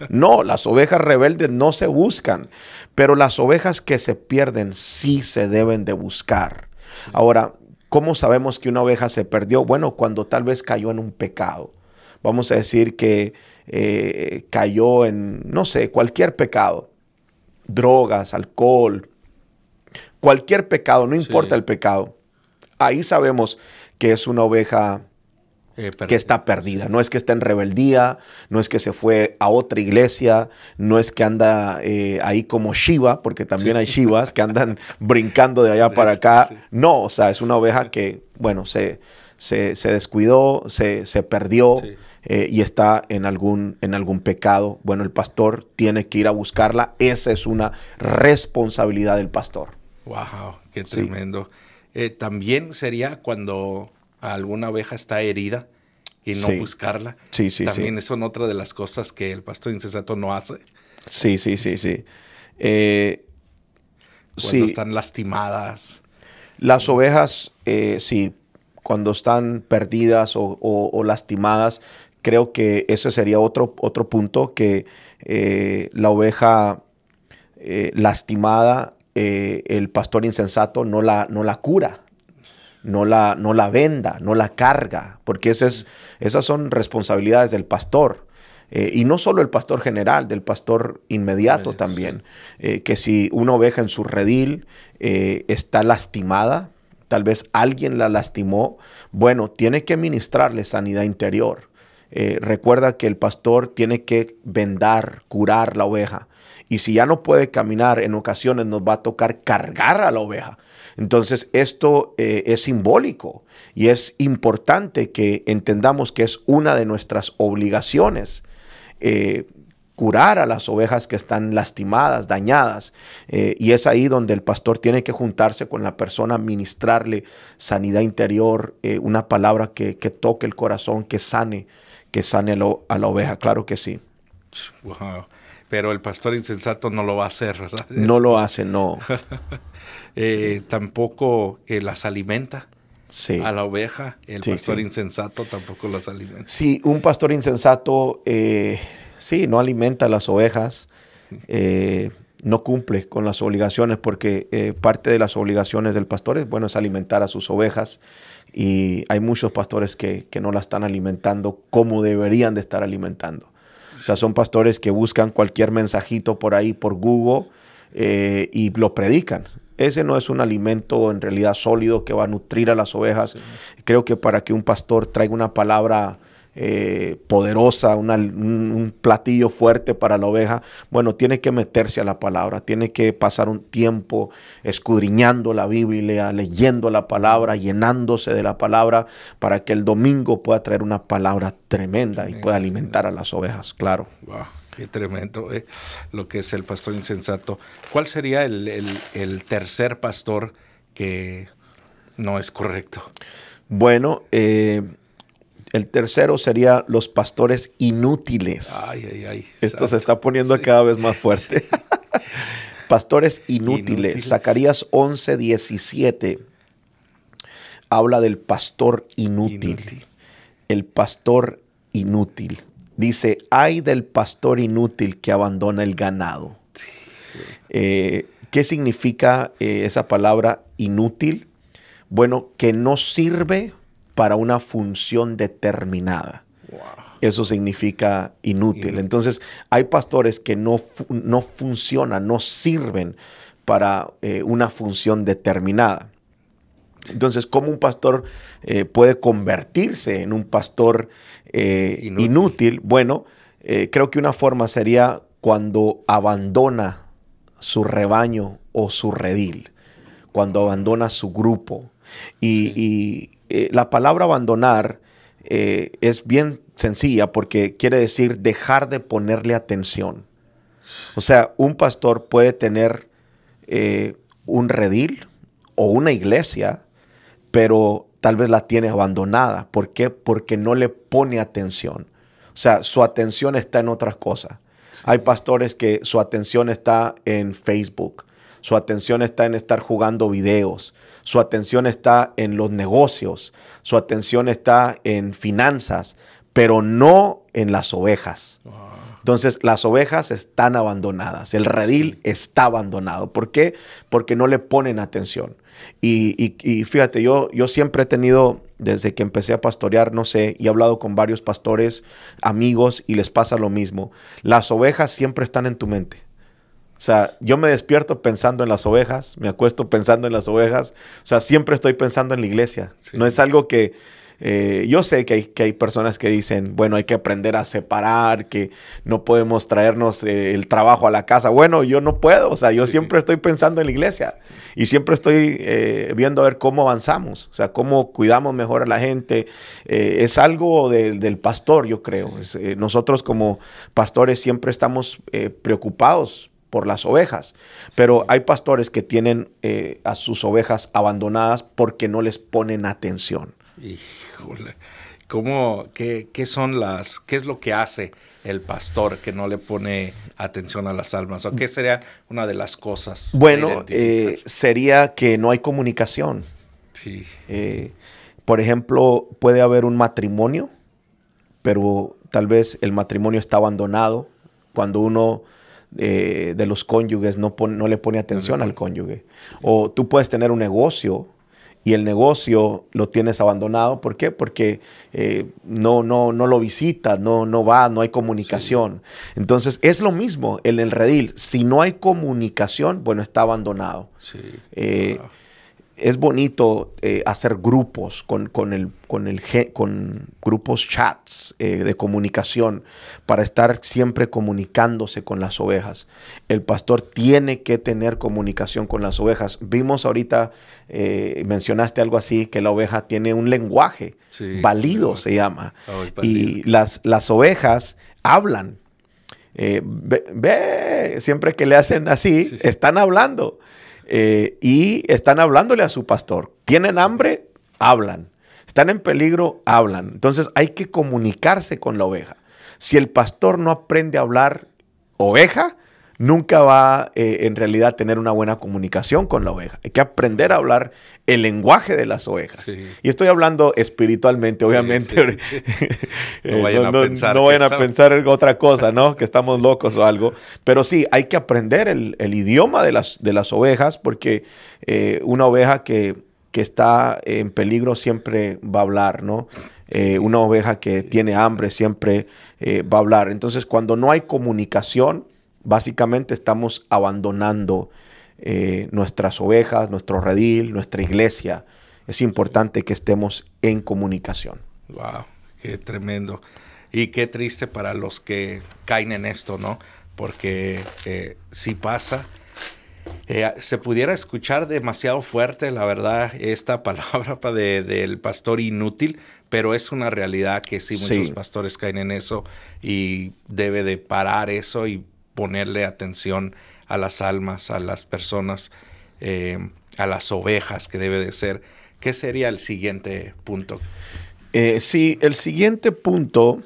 No, las ovejas rebeldes no se buscan. Pero las ovejas que se pierden sí se deben de buscar. Ahora, ¿cómo sabemos que una oveja se perdió? Bueno, cuando tal vez cayó en un pecado. Vamos a decir que cayó en, no sé, cualquier pecado. Drogas, alcohol, cualquier pecado, no importa el pecado. Ahí sabemos que es una oveja que está perdida. No es que está en rebeldía, no es que se fue a otra iglesia, no es que anda ahí como Shiva, porque también hay Shivas que andan brincando de allá para acá. No, o sea, es una oveja que, bueno, se descuidó, se perdió y está en algún pecado. Bueno, el pastor tiene que ir a buscarla. Esa es una responsabilidad del pastor. Wow, qué tremendo. También sería cuando alguna oveja está herida y no buscarla. También son otra de las cosas que el pastor insensato no hace. Sí. Cuando están lastimadas. Las ovejas, sí, cuando están perdidas o lastimadas, creo que ese sería otro punto, que la oveja lastimada, el pastor insensato no la cura. No la venda, no la carga, porque esas son responsabilidades del pastor. Y no solo el pastor general, del pastor inmediato también. Que si una oveja en su redil está lastimada, tal vez alguien la lastimó, bueno, tiene que ministrarle sanidad interior. Recuerda que el pastor tiene que vendar, curar la oveja. Y si ya no puede caminar, en ocasiones nos va a tocar cargar a la oveja. Entonces esto es simbólico y es importante que entendamos que es una de nuestras obligaciones, curar a las ovejas que están lastimadas, dañadas, y es ahí donde el pastor tiene que juntarse con la persona, ministrarle sanidad interior, una palabra que toque el corazón, que sane a la oveja. Claro que sí. Wow. Pero el pastor insensato no lo va a hacer, ¿verdad? No lo hace, no. Tampoco las alimenta. A la oveja, el pastor insensato tampoco las alimenta. Sí, un pastor insensato, no alimenta a las ovejas, no cumple con las obligaciones, porque parte de las obligaciones del pastor es alimentar a sus ovejas, y hay muchos pastores que no la están alimentando como deberían de estar alimentando. O sea, son pastores que buscan cualquier mensajito por ahí, por Google, y lo predican. Ese no es un alimento en realidad sólido que va a nutrir a las ovejas. Creo que para que un pastor traiga una palabra poderosa, un platillo fuerte para la oveja, bueno, tiene que meterse a la palabra, tiene que pasar un tiempo escudriñando la Biblia, leyendo la palabra, llenándose de la palabra, para que el domingo pueda traer una palabra tremenda y pueda alimentar a las ovejas, claro. Wow, qué tremendo, lo que es el pastor insensato. ¿Cuál sería el tercer pastor que no es correcto? Bueno, el tercero sería los pastores inútiles. Esto se está poniendo cada vez más fuerte. Pastores inútiles. Zacarías 11:17 habla del pastor inútil. El pastor inútil. Dice, ay del pastor inútil que abandona el ganado. ¿Qué significa esa palabra inútil? Bueno, que no sirve para una función determinada. Wow. Eso significa inútil. Entonces, hay pastores que no funcionan, no sirven para una función determinada. Entonces, ¿cómo un pastor puede convertirse en un pastor inútil? Bueno, creo que una forma sería cuando abandona su rebaño o su redil, cuando abandona su grupo. La palabra abandonar es bien sencilla, porque quiere decir dejar de ponerle atención. O sea, un pastor puede tener un redil o una iglesia, pero tal vez la tiene abandonada. ¿Por qué? Porque no le pone atención. O sea, su atención está en otras cosas. Sí. Hay pastores que su atención está en Facebook, su atención está en estar jugando videos, su atención está en los negocios, su atención está en finanzas, pero no en las ovejas. Wow. Entonces, las ovejas están abandonadas, el redil está abandonado. ¿Por qué? Porque no le ponen atención. Y fíjate, yo siempre he tenido, desde que empecé a pastorear, no sé, y he hablado con varios pastores, amigos, y les pasa lo mismo. Las ovejas siempre están en tu mente. O sea, yo me despierto pensando en las ovejas, me acuesto pensando en las ovejas. O sea, siempre estoy pensando en la iglesia. Sí. No es algo que... yo sé que hay personas que dicen, bueno, hay que aprender a separar, que no podemos traernos el trabajo a la casa. Bueno, yo no puedo. O sea, yo siempre estoy pensando en la iglesia. Y siempre estoy viendo a ver cómo avanzamos. O sea, cómo cuidamos mejor a la gente. Es algo del pastor, yo creo. Nosotros como pastores siempre estamos preocupados por las ovejas, pero hay pastores que tienen a sus ovejas abandonadas porque no les ponen atención. Híjole, qué es lo que hace el pastor que no le pone atención a las almas? ¿O qué sería una de las cosas? Bueno, sería que no hay comunicación. Sí. Por ejemplo, puede haber un matrimonio, pero tal vez el matrimonio está abandonado cuando uno de los cónyuges no le pone atención al cónyuge. O tú puedes tener un negocio y el negocio lo tienes abandonado. ¿Por qué? Porque no lo visitas, no va, no hay comunicación. Sí. Entonces, es lo mismo en el redil. Si no hay comunicación, bueno, está abandonado. Sí. Es bonito hacer grupos con grupos chats de comunicación para estar siempre comunicándose con las ovejas. El pastor tiene que tener comunicación con las ovejas. Vimos ahorita, mencionaste algo así, que la oveja tiene un lenguaje, balido se llama. Y las ovejas hablan. Siempre que le hacen así, están hablando. Y están hablándole a su pastor. ¿Tienen hambre? Hablan. ¿Están en peligro? Hablan. Entonces hay que comunicarse con la oveja. Si el pastor no aprende a hablar oveja, nunca va en realidad a tener una buena comunicación con la oveja. Hay que aprender a hablar el lenguaje de las ovejas. Sí. Y estoy hablando espiritualmente, obviamente. Sí. No vayan a pensar en otra cosa, ¿no? Que estamos locos o algo. Pero sí, hay que aprender el idioma de las ovejas, porque una oveja que está en peligro siempre va a hablar, ¿no? Una oveja que tiene hambre siempre va a hablar. Entonces, cuando no hay comunicación, básicamente estamos abandonando nuestras ovejas, nuestro redil, nuestra iglesia. Es importante que estemos en comunicación. Wow, qué tremendo. Y qué triste para los que caen en esto, ¿no? Porque si pasa, se pudiera escuchar demasiado fuerte, la verdad, esta palabra del pastor inútil, pero es una realidad que sí, muchos pastores caen en eso y debe de parar eso y ponerle atención a las almas, a las personas, a las ovejas que debe de ser. ¿Qué sería el siguiente punto? Sí, el siguiente punto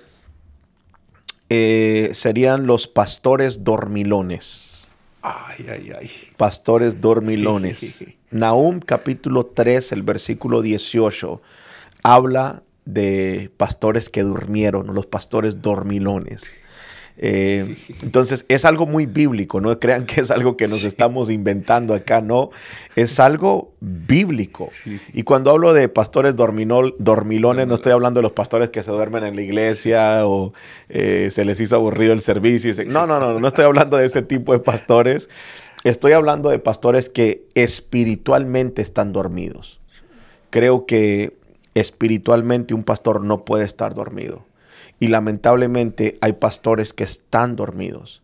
serían los pastores dormilones. Ay. Pastores dormilones. Nahum capítulo 3, el versículo 18, habla de pastores que durmieron, los pastores dormilones. Entonces es algo muy bíblico, no crean que es algo que nos estamos inventando acá, no, es algo bíblico. Y cuando hablo de pastores dormilones, no estoy hablando de los pastores que se duermen en la iglesia o se les hizo aburrido el servicio. No estoy hablando de ese tipo de pastores. Estoy hablando de pastores que espiritualmente están dormidos. Creo que espiritualmente un pastor no puede estar dormido. Y lamentablemente hay pastores que están dormidos.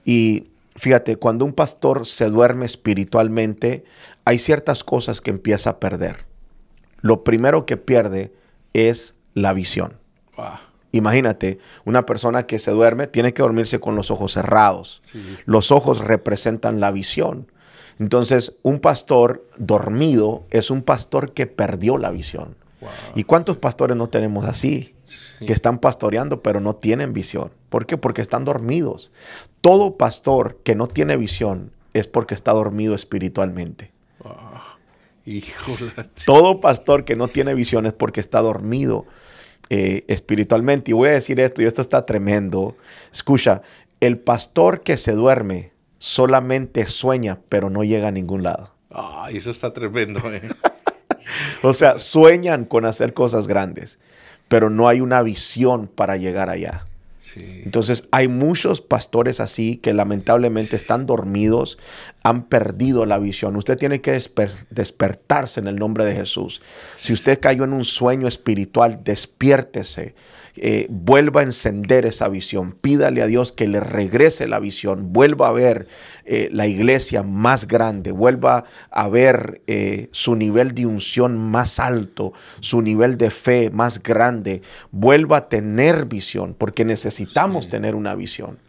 Y fíjate, cuando un pastor se duerme espiritualmente, hay ciertas cosas que empieza a perder. Lo primero que pierde es la visión. Wow. Imagínate, una persona que se duerme tiene que dormirse con los ojos cerrados. Sí. Los ojos representan la visión. Entonces, un pastor dormido es un pastor que perdió la visión. Wow. ¿Y cuántos pastores no tenemos así? Sí. Que están pastoreando pero no tienen visión. ¿Por qué? Porque están dormidos. Todo pastor que no tiene visión es porque está dormido espiritualmente. Wow. Híjole. Todo pastor que no tiene visión es porque está dormido espiritualmente. Y voy a decir esto, y esto está tremendo. Escucha, el pastor que se duerme solamente sueña, pero no llega a ningún lado. Eso está tremendo. O sea, sueñan con hacer cosas grandes, pero no hay una visión para llegar allá. Sí. Entonces hay muchos pastores así que lamentablemente están dormidos, han perdido la visión. Usted tiene que despertarse en el nombre de Jesús. Si usted cayó en un sueño espiritual, despiértese. Vuelva a encender esa visión. Pídale a Dios que le regrese la visión. Vuelva a ver la iglesia más grande. Vuelva a ver su nivel de unción más alto, su nivel de fe más grande. Vuelva a tener visión, porque necesitamos tener una visión.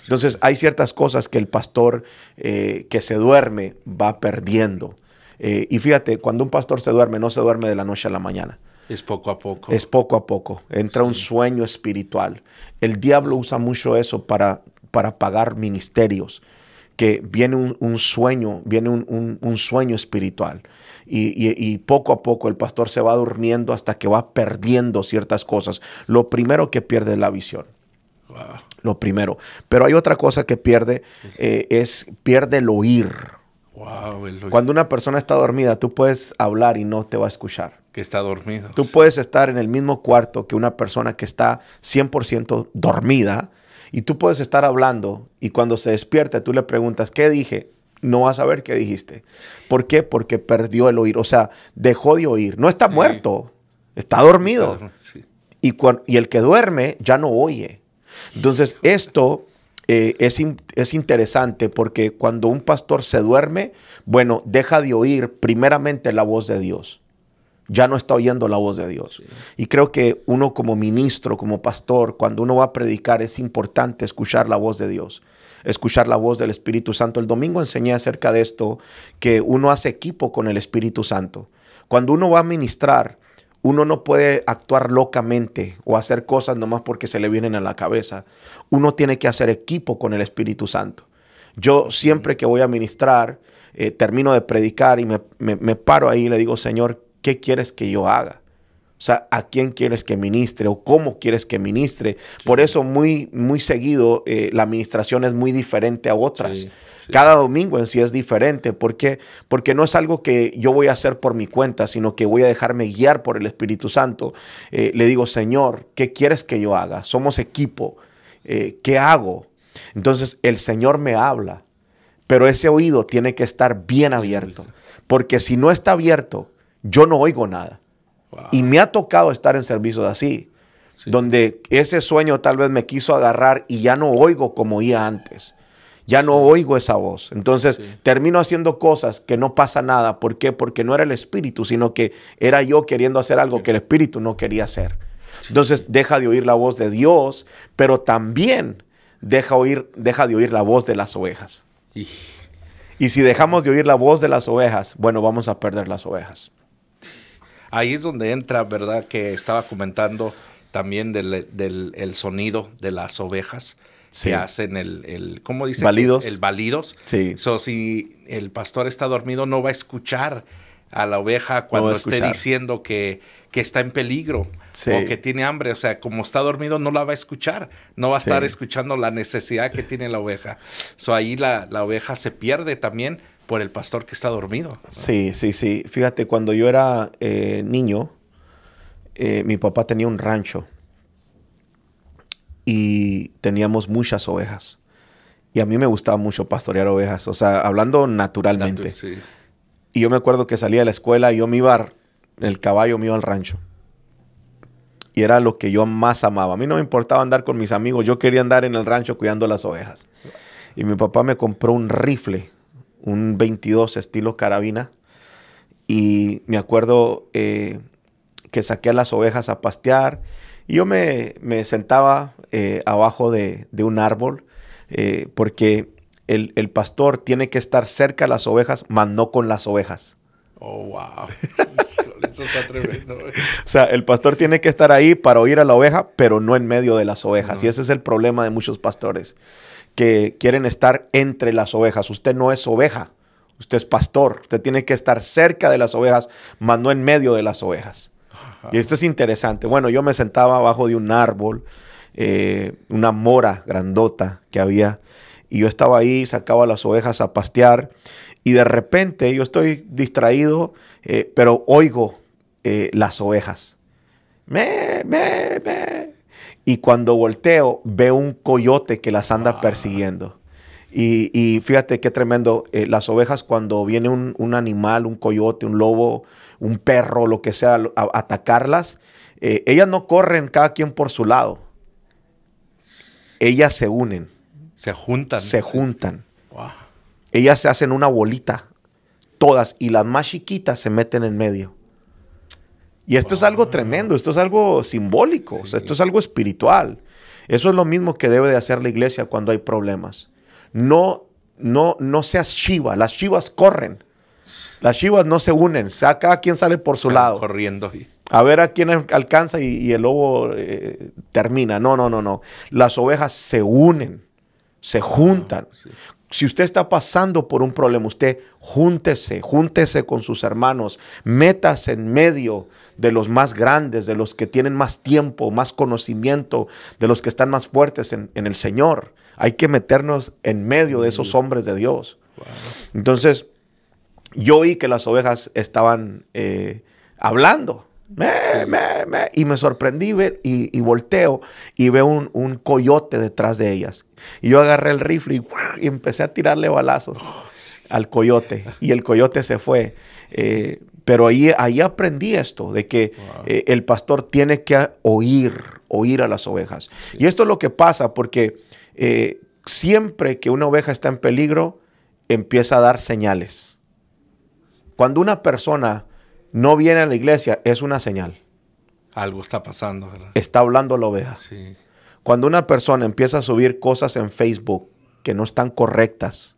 Entonces hay ciertas cosas que el pastor que se duerme va perdiendo. Y fíjate, cuando un pastor se duerme, no se duerme de la noche a la mañana. Es poco a poco. Es poco a poco. Entra un sueño espiritual. El diablo usa mucho eso para apagar ministerios. Que viene un sueño, viene un sueño espiritual. Y poco a poco el pastor se va durmiendo hasta que va perdiendo ciertas cosas. Lo primero que pierde es la visión. Wow. Lo primero. Pero hay otra cosa que pierde, pierde el oír. Wow, Cuando una persona está dormida, tú puedes hablar y no te va a escuchar. Que está dormido. Tú puedes estar en el mismo cuarto que una persona que está 100% dormida y tú puedes estar hablando y cuando se despierta tú le preguntas, ¿qué dije? No vas a saber qué dijiste. ¿Por qué? Porque perdió el oír. O sea, dejó de oír. No está muerto, está dormido. Y el que duerme ya no oye. Entonces, esto es interesante porque cuando un pastor se duerme, bueno, deja de oír primeramente la voz de Dios. Ya no está oyendo la voz de Dios. Sí. Y creo que uno como ministro, como pastor, cuando uno va a predicar, es importante escuchar la voz de Dios, escuchar la voz del Espíritu Santo. El domingo enseñé acerca de esto, que uno hace equipo con el Espíritu Santo. Cuando uno va a ministrar, uno no puede actuar locamente o hacer cosas nomás porque se le vienen a la cabeza. Uno tiene que hacer equipo con el Espíritu Santo. Yo siempre que voy a ministrar, termino de predicar y me paro ahí y le digo, Señor, ¿qué quieres que yo haga? O sea, ¿a quién quieres que ministre o cómo quieres que ministre? Sí. Por eso muy seguido la administración es muy diferente a otras. Sí. Cada domingo en sí es diferente. ¿Por qué? Porque no es algo que yo voy a hacer por mi cuenta, sino que voy a dejarme guiar por el Espíritu Santo. Le digo, Señor, ¿qué quieres que yo haga? Somos equipo. ¿Qué hago? Entonces el Señor me habla, pero ese oído tiene que estar bien abierto. Porque si no está abierto, yo no oigo nada. Wow. Y me ha tocado estar en servicios así, donde ese sueño tal vez me quiso agarrar y ya no oigo como oía antes. Ya no oigo esa voz. Entonces termino haciendo cosas que no pasa nada. ¿Por qué? Porque no era el Espíritu, sino que era yo queriendo hacer algo que el Espíritu no quería hacer. Entonces deja de oír la voz de Dios, pero también deja de oír la voz de las ovejas. Y si dejamos de oír la voz de las ovejas, bueno, vamos a perder las ovejas. Ahí es donde entra, ¿verdad? Que estaba comentando también del sonido de las ovejas. Sí. Que hacen ¿cómo dice? Balidos. El balidos. Sí. So, si el pastor está dormido, no va a escuchar a la oveja cuando esté diciendo que está en peligro o que tiene hambre. O sea, como está dormido, no la va a escuchar. No va a estar escuchando la necesidad que tiene la oveja. So, ahí la oveja se pierde también por el pastor que está dormido, ¿no? Sí. Fíjate, cuando yo era niño, mi papá tenía un rancho. Y teníamos muchas ovejas. Y a mí me gustaba mucho pastorear ovejas. O sea, hablando naturalmente. Y yo me acuerdo que salía de la escuela y yo me iba, el caballo me iba al rancho. Y era lo que yo más amaba. A mí no me importaba andar con mis amigos. Yo quería andar en el rancho cuidando las ovejas. Y mi papá me compró un rifle, un 22 estilo carabina. Y me acuerdo que saqué a las ovejas a pastear. Y yo me sentaba abajo de un árbol porque el pastor tiene que estar cerca de las ovejas, mas no con las ovejas. Oh, wow. Eso está tremendo. O sea, el pastor tiene que estar ahí para oír a la oveja, pero no en medio de las ovejas. Y ese es el problema de muchos pastores, que quieren estar entre las ovejas. Usted no es oveja, usted es pastor. Usted tiene que estar cerca de las ovejas, mas no en medio de las ovejas. Y esto es interesante. Bueno, yo me sentaba abajo de un árbol, una mora grandota que había, y yo estaba ahí, sacaba las ovejas a pastear, y de repente yo estoy distraído, pero oigo las ovejas. Y cuando volteo, veo un coyote que las anda persiguiendo. Y fíjate qué tremendo. Las ovejas, cuando viene un animal, un coyote, un lobo, un perro, lo que sea, a atacarlas, ellas no corren cada quien por su lado. Ellas se unen. Se juntan. Se juntan. Wow. Ellas se hacen una bolita, todas, y las más chiquitas se meten en medio. Y esto es algo tremendo, esto es algo simbólico, o sea, esto es algo espiritual. Eso es lo mismo que debe de hacer la iglesia cuando hay problemas. No seas chiva, las chivas corren. Las chivas no se unen, cada quien sale por su lado. Corriendo. A ver a quién alcanza y el lobo termina. No. Las ovejas se unen, se juntan. Sí. Si usted está pasando por un problema, usted júntese con sus hermanos, métase en medio de los más grandes, de los que tienen más tiempo, más conocimiento, de los que están más fuertes en el Señor. Hay que meternos en medio de esos hombres de Dios. Wow. Entonces, yo oí que las ovejas estaban hablando. Y me sorprendí y volteo y veo un coyote detrás de ellas. Y yo agarré el rifle y empecé a tirarle balazos al coyote. Y el coyote se fue. Pero ahí aprendí esto, de que el pastor tiene que oír a las ovejas. Sí. Y esto es lo que pasa porque siempre que una oveja está en peligro, empieza a dar señales. Cuando una persona no viene a la iglesia, es una señal. Algo está pasando, ¿verdad? Está hablando la oveja. Sí. Cuando una persona empieza a subir cosas en Facebook que no están correctas,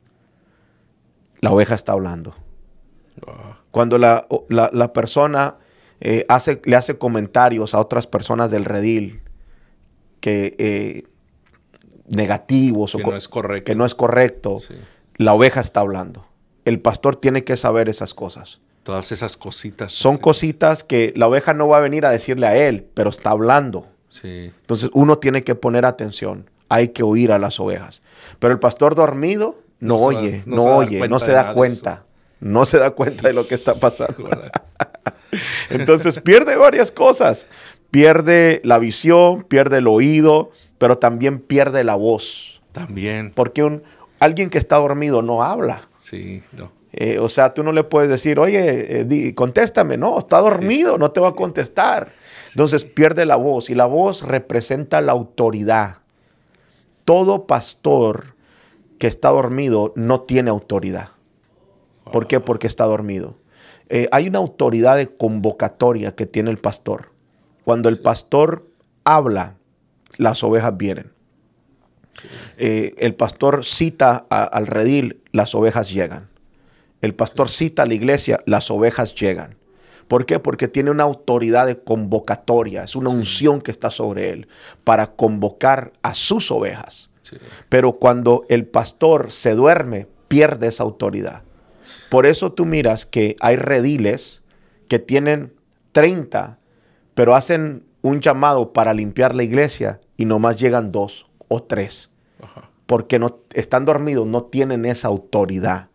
la oveja está hablando. Wow. Cuando la persona le hace comentarios a otras personas del redil negativos que que no es correcto, sí. La oveja está hablando. El pastor tiene que saber esas cosas. Todas esas cositas. Son cositas que la oveja no va a venir a decirle a él, pero está hablando. Sí. Entonces uno tiene que poner atención. Hay que oír a las ovejas. Pero el pastor dormido no oye, no se da cuenta. No se da cuenta de lo que está pasando. Entonces pierde varias cosas. Pierde la visión, pierde el oído, pero también pierde la voz. También. Porque alguien que está dormido no habla. Sí, no. O sea, tú no le puedes decir, oye, contéstame. No, está dormido, no te va a contestar. Sí. Entonces pierde la voz y la voz representa la autoridad. Todo pastor que está dormido no tiene autoridad. ¿Por qué? Porque está dormido. Hay una autoridad de convocatoria que tiene el pastor. Cuando el pastor habla, las ovejas vienen. El pastor cita al redil, las ovejas llegan. El pastor cita a la iglesia, las ovejas llegan. ¿Por qué? Porque tiene una autoridad de convocatoria, es una unción que está sobre él para convocar a sus ovejas. Sí. Pero cuando el pastor se duerme, pierde esa autoridad. Por eso tú miras que hay rediles que tienen 30, pero hacen un llamado para limpiar la iglesia y nomás llegan 2 o 3. Ajá. Porque no, están dormidos, no tienen esa autoridad.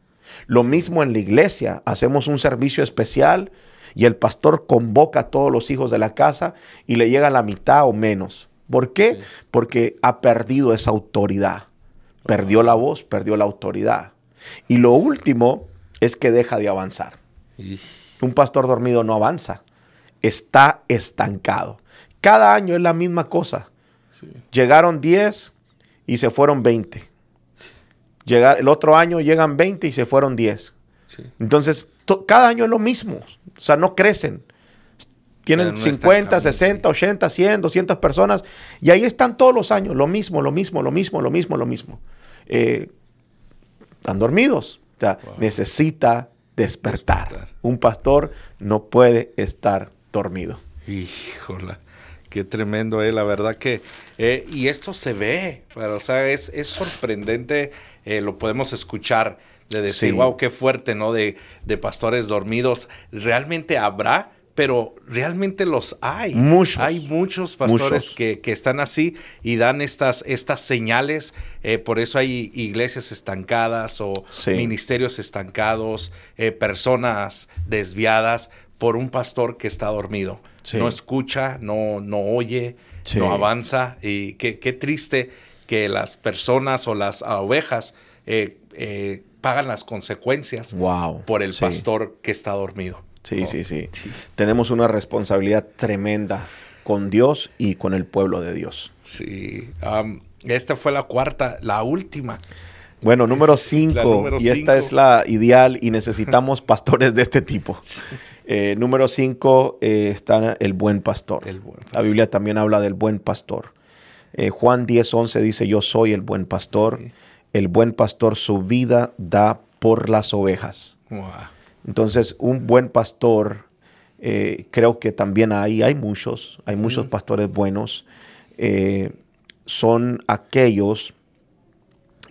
Lo mismo en la iglesia, hacemos un servicio especial y el pastor convoca a todos los hijos de la casa y le llega a la mitad o menos. ¿Por qué? Sí. Porque ha perdido esa autoridad. Perdió la voz, perdió la autoridad. Y lo último es que deja de avanzar. Un pastor dormido no avanza, está estancado. Cada año es la misma cosa. Sí. Llegaron 10 y se fueron 20. El otro año llegan 20 y se fueron 10. Sí. Entonces, cada año es lo mismo. O sea, no crecen. Tienen 50, 60, 80, 100, 200 personas. Y ahí están todos los años. Lo mismo. Están dormidos. O sea, necesita despertar. Un pastor no puede estar dormido. Híjola. Qué tremendo, la verdad que... y esto se ve, pero, o sea, es sorprendente, lo podemos escuchar, de decir, sí. Wow, qué fuerte, ¿no? De pastores dormidos. Realmente habrá, pero realmente los hay. Muchos. Hay muchos pastores que están así y dan estas señales. Por eso hay iglesias estancadas o ministerios estancados, personas desviadas, por un pastor que está dormido. Sí. No escucha, no oye, Sí. no avanza. Y qué triste que las personas o las ovejas pagan las consecuencias por el pastor que está dormido. Sí, ¿no? sí. Tenemos una responsabilidad tremenda con Dios y con el pueblo de Dios. Sí. Esta fue la última. Bueno, número 5. Y esta es la ideal y necesitamos pastores de este tipo. Número 5 está el buen pastor. La Biblia también habla del buen pastor. Juan 10:11 dice, yo soy el buen pastor. Sí. El buen pastor su vida da por las ovejas. Wow. Entonces, un buen pastor, creo que también hay muchos pastores buenos. Son aquellos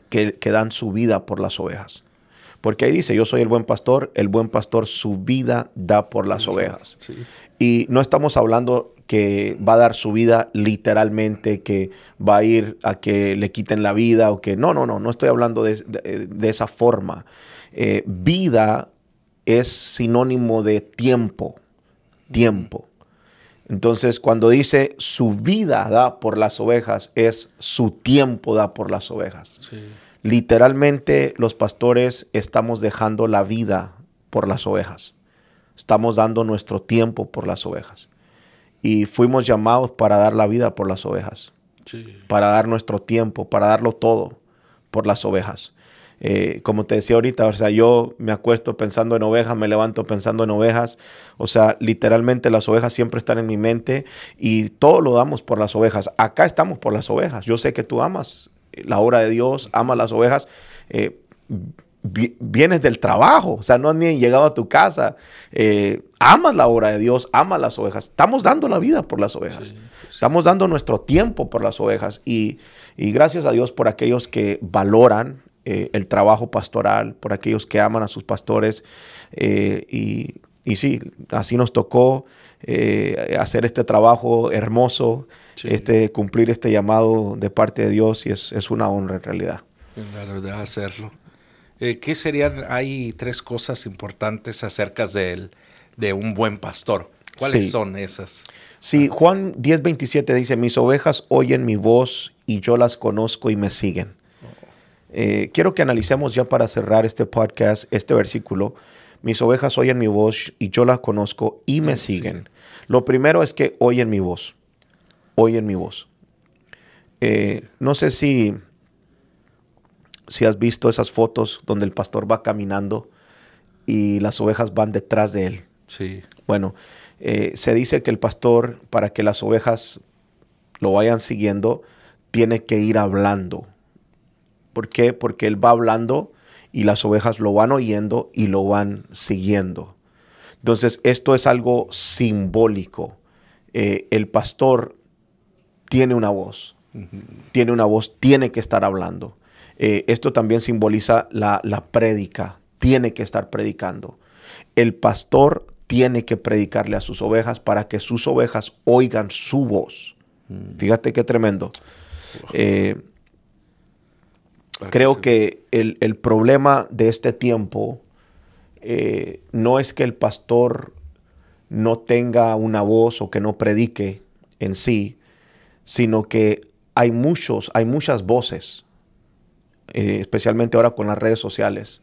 que dan su vida por las ovejas. Porque ahí dice, yo soy el buen pastor su vida da por las ovejas. Sí. Y no estamos hablando que va a dar su vida literalmente, que va a ir a que le quiten la vida o que no estoy hablando de esa forma. Vida es sinónimo de tiempo. Entonces, cuando dice su vida da por las ovejas, es su tiempo da por las ovejas. Sí. Literalmente, los pastores estamos dejando la vida por las ovejas. Estamos dando nuestro tiempo por las ovejas. Y fuimos llamados para dar la vida por las ovejas. Sí. Para dar nuestro tiempo, para darlo todo por las ovejas. Como te decía ahorita, o sea, yo me acuesto pensando en ovejas, me levanto pensando en ovejas. O sea, literalmente las ovejas siempre están en mi mente y todo lo damos por las ovejas. Acá estamos por las ovejas. Yo sé que tú amas la obra de Dios, amas las ovejas. Vienes del trabajo, o sea, no has ni llegado a tu casa. Amas la obra de Dios, amas las ovejas. Estamos dando la vida por las ovejas. Sí. Estamos dando nuestro tiempo por las ovejas. Y gracias a Dios por aquellos que valoran el trabajo pastoral, por aquellos que aman a sus pastores. Y sí, así nos tocó hacer este trabajo hermoso, sí. Cumplir este llamado de parte de Dios, y es una honra en realidad. La verdad, hacerlo. ¿Qué serían? Hay 3 cosas importantes acerca de un buen pastor. ¿Cuáles son esas? Sí, Juan 10:27 dice, mis ovejas oyen mi voz y yo las conozco y me siguen. Quiero que analicemos ya para cerrar este podcast, este versículo. Mis ovejas oyen mi voz y yo las conozco y me siguen. Lo primero es que oyen mi voz. Oyen mi voz. No sé si has visto esas fotos donde el pastor va caminando y las ovejas van detrás de él. Sí. Bueno, se dice que el pastor, para que las ovejas lo vayan siguiendo, tiene que ir hablando. ¿Por qué? Porque él va hablando y las ovejas lo van oyendo y lo van siguiendo. Entonces, esto es algo simbólico. El pastor tiene una voz. Tiene que estar hablando. Esto también simboliza la prédica. Tiene que estar predicando. El pastor tiene que predicarle a sus ovejas para que sus ovejas oigan su voz. Fíjate qué tremendo. Creo que el problema de este tiempo no es que el pastor no tenga una voz o que no predique en sí, sino que hay muchas voces, especialmente ahora con las redes sociales,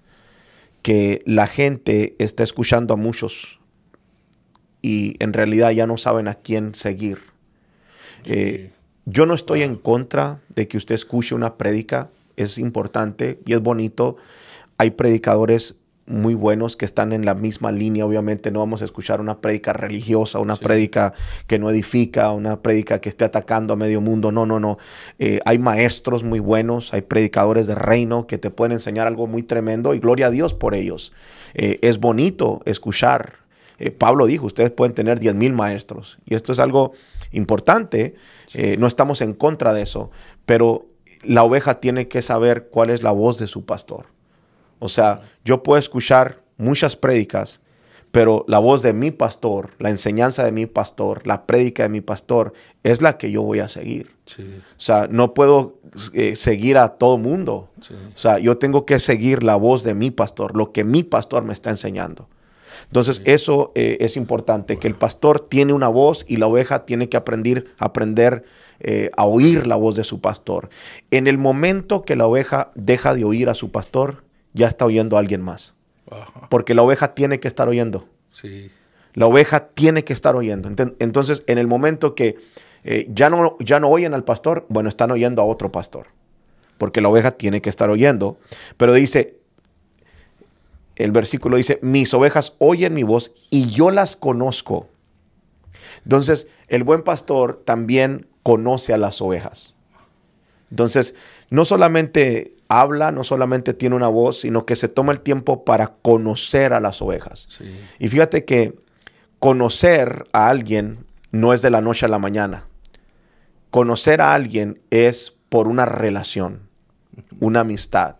que la gente está escuchando a muchos y en realidad ya no saben a quién seguir. Yo no estoy en contra de que usted escuche una prédica. Es importante y es bonito. Hay predicadores muy buenos que están en la misma línea. Obviamente no vamos a escuchar una prédica religiosa, una prédica que no edifica, una prédica que esté atacando a medio mundo. No. Hay maestros muy buenos, hay predicadores de reino que te pueden enseñar algo muy tremendo y gloria a Dios por ellos. Es bonito escuchar. Pablo dijo, ustedes pueden tener 10,000 maestros y esto es algo importante. No estamos en contra de eso, pero la oveja tiene que saber cuál es la voz de su pastor. O sea, yo puedo escuchar muchas prédicas, pero la voz de mi pastor, la enseñanza de mi pastor, la prédica de mi pastor es la que yo voy a seguir. Sí. O sea, no puedo seguir a todo mundo. Sí. O sea, yo tengo que seguir la voz de mi pastor, lo que mi pastor me está enseñando. Entonces, eso es importante, que el pastor tiene una voz y la oveja tiene que aprender a oír la voz de su pastor. En el momento que la oveja deja de oír a su pastor, ya está oyendo a alguien más. Porque la oveja tiene que estar oyendo. Sí. La oveja tiene que estar oyendo. Entonces, en el momento que ya no oyen al pastor, bueno, están oyendo a otro pastor. Porque la oveja tiene que estar oyendo. Pero dice, el versículo dice, mis ovejas oyen mi voz y yo las conozco. Entonces, el buen pastor también conoce a las ovejas. Entonces, no solamente habla, no solamente tiene una voz, sino que se toma el tiempo para conocer a las ovejas. Sí. Y fíjate que conocer a alguien no es de la noche a la mañana. Conocer a alguien es por una relación, una amistad.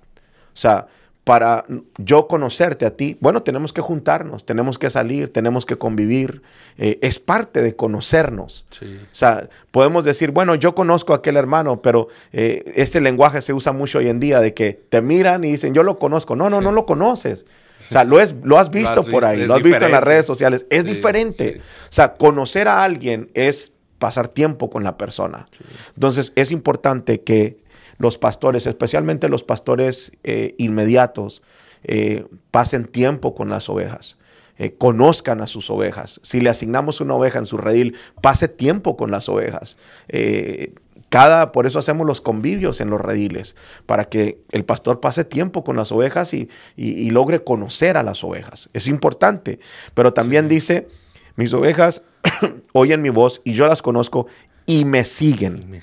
O sea, para yo conocerte a ti, bueno, tenemos que juntarnos, tenemos que salir, tenemos que convivir. Es parte de conocernos. Sí. O sea, podemos decir, bueno, yo conozco a aquel hermano, pero este lenguaje se usa mucho hoy en día de que te miran y dicen, yo lo conozco. No, no lo conoces. O sea, lo has visto por ahí, lo has visto en las redes sociales. Es diferente. Sí. O sea, conocer a alguien es pasar tiempo con la persona. Sí. Entonces, es importante que los pastores, especialmente los pastores inmediatos, pasen tiempo con las ovejas, conozcan a sus ovejas. Si le asignamos una oveja en su redil, pase tiempo con las ovejas. Por eso hacemos los convivios en los rediles, para que el pastor pase tiempo con las ovejas y logre conocer a las ovejas. Es importante, pero también dice, mis ovejas oyen mi voz y yo las conozco y me siguen.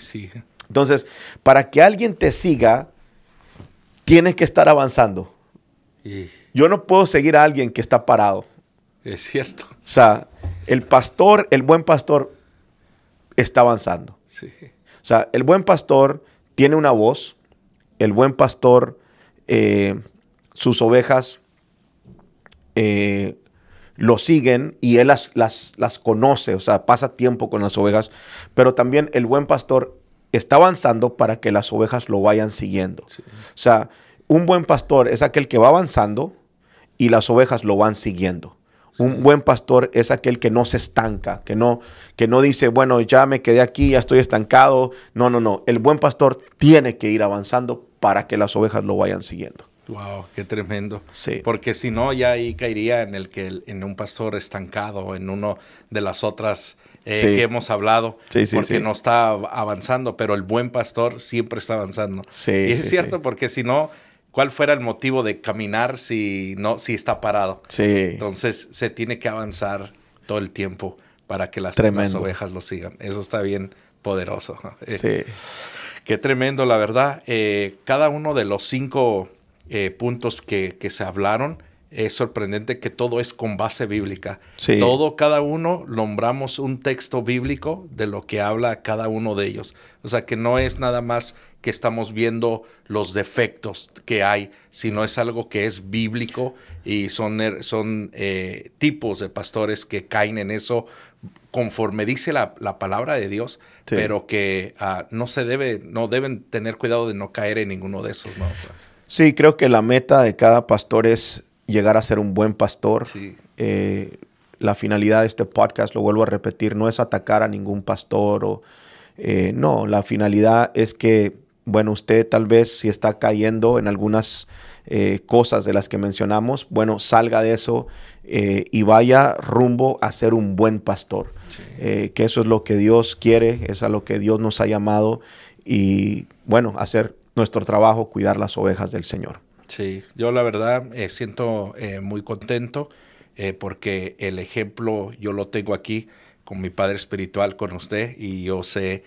Entonces, para que alguien te siga, tienes que estar avanzando. Yo no puedo seguir a alguien que está parado. Es cierto. O sea, el buen pastor está avanzando. Sí. O sea, el buen pastor tiene una voz. El buen pastor, sus ovejas lo siguen y él las conoce. O sea, pasa tiempo con las ovejas. Pero también el buen pastor está avanzando para que las ovejas lo vayan siguiendo. Sí. O sea, un buen pastor es aquel que va avanzando y las ovejas lo van siguiendo. Sí. Un buen pastor es aquel que no se estanca, que no dice, bueno, ya me quedé aquí, ya estoy estancado. No. El buen pastor tiene que ir avanzando para que las ovejas lo vayan siguiendo. Wow, qué tremendo. Sí. Porque si no, ya ahí caería en un pastor estancado, en uno de las otras que hemos hablado, porque no está avanzando, pero el buen pastor siempre está avanzando. Sí, y es cierto, porque si no, ¿cuál fuera el motivo de caminar si está parado? Sí. Entonces se tiene que avanzar todo el tiempo para que las ovejas lo sigan. Eso está bien poderoso. Sí. Qué tremendo, la verdad. Cada uno de los 5 puntos que se hablaron, es sorprendente que todo es con base bíblica. Sí. Cada uno nombramos un texto bíblico de lo que habla cada uno de ellos. O sea, que no es nada más que estamos viendo los defectos que hay, sino es algo que es bíblico y son tipos de pastores que caen en eso conforme dice la palabra de Dios, sí. Pero que no deben tener cuidado de no caer en ninguno de esos, ¿no? Sí, creo que la meta de cada pastor es llegar a ser un buen pastor. Sí. La finalidad de este podcast, lo vuelvo a repetir, no es atacar a ningún pastor. No, la finalidad es que, bueno, usted tal vez si está cayendo en algunas cosas de las que mencionamos, bueno, salga de eso y vaya rumbo a ser un buen pastor. Sí. Que eso es lo que Dios quiere, es a lo que Dios nos ha llamado y, bueno, hacer nuestro trabajo, cuidar las ovejas del Señor. Sí, yo la verdad siento muy contento porque el ejemplo yo lo tengo aquí con mi padre espiritual, con usted, y yo sé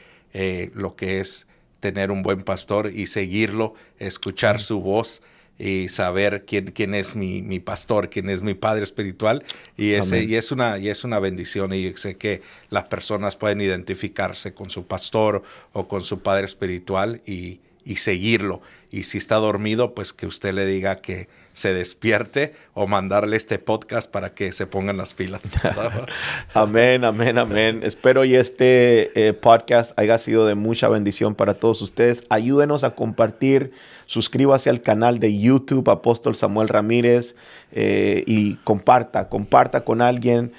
lo que es tener un buen pastor y seguirlo, escuchar su voz y saber quién es mi pastor, quién es mi padre espiritual. Y es una bendición, y sé que las personas pueden identificarse con su pastor o con su padre espiritual y seguirlo. y si está dormido, pues que usted le diga que se despierte o mandarle este podcast para que se pongan las pilas. Amén, amén, amén. Espero y este podcast haya sido de mucha bendición para todos ustedes. Ayúdenos a compartir. Suscríbase al canal de YouTube Apóstol Samuel Ramírez y comparta con alguien.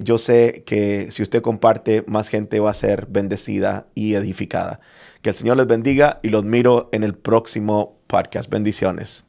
Yo sé que si usted comparte, más gente va a ser bendecida y edificada. Que el Señor les bendiga y los miro en el próximo podcast. Bendiciones.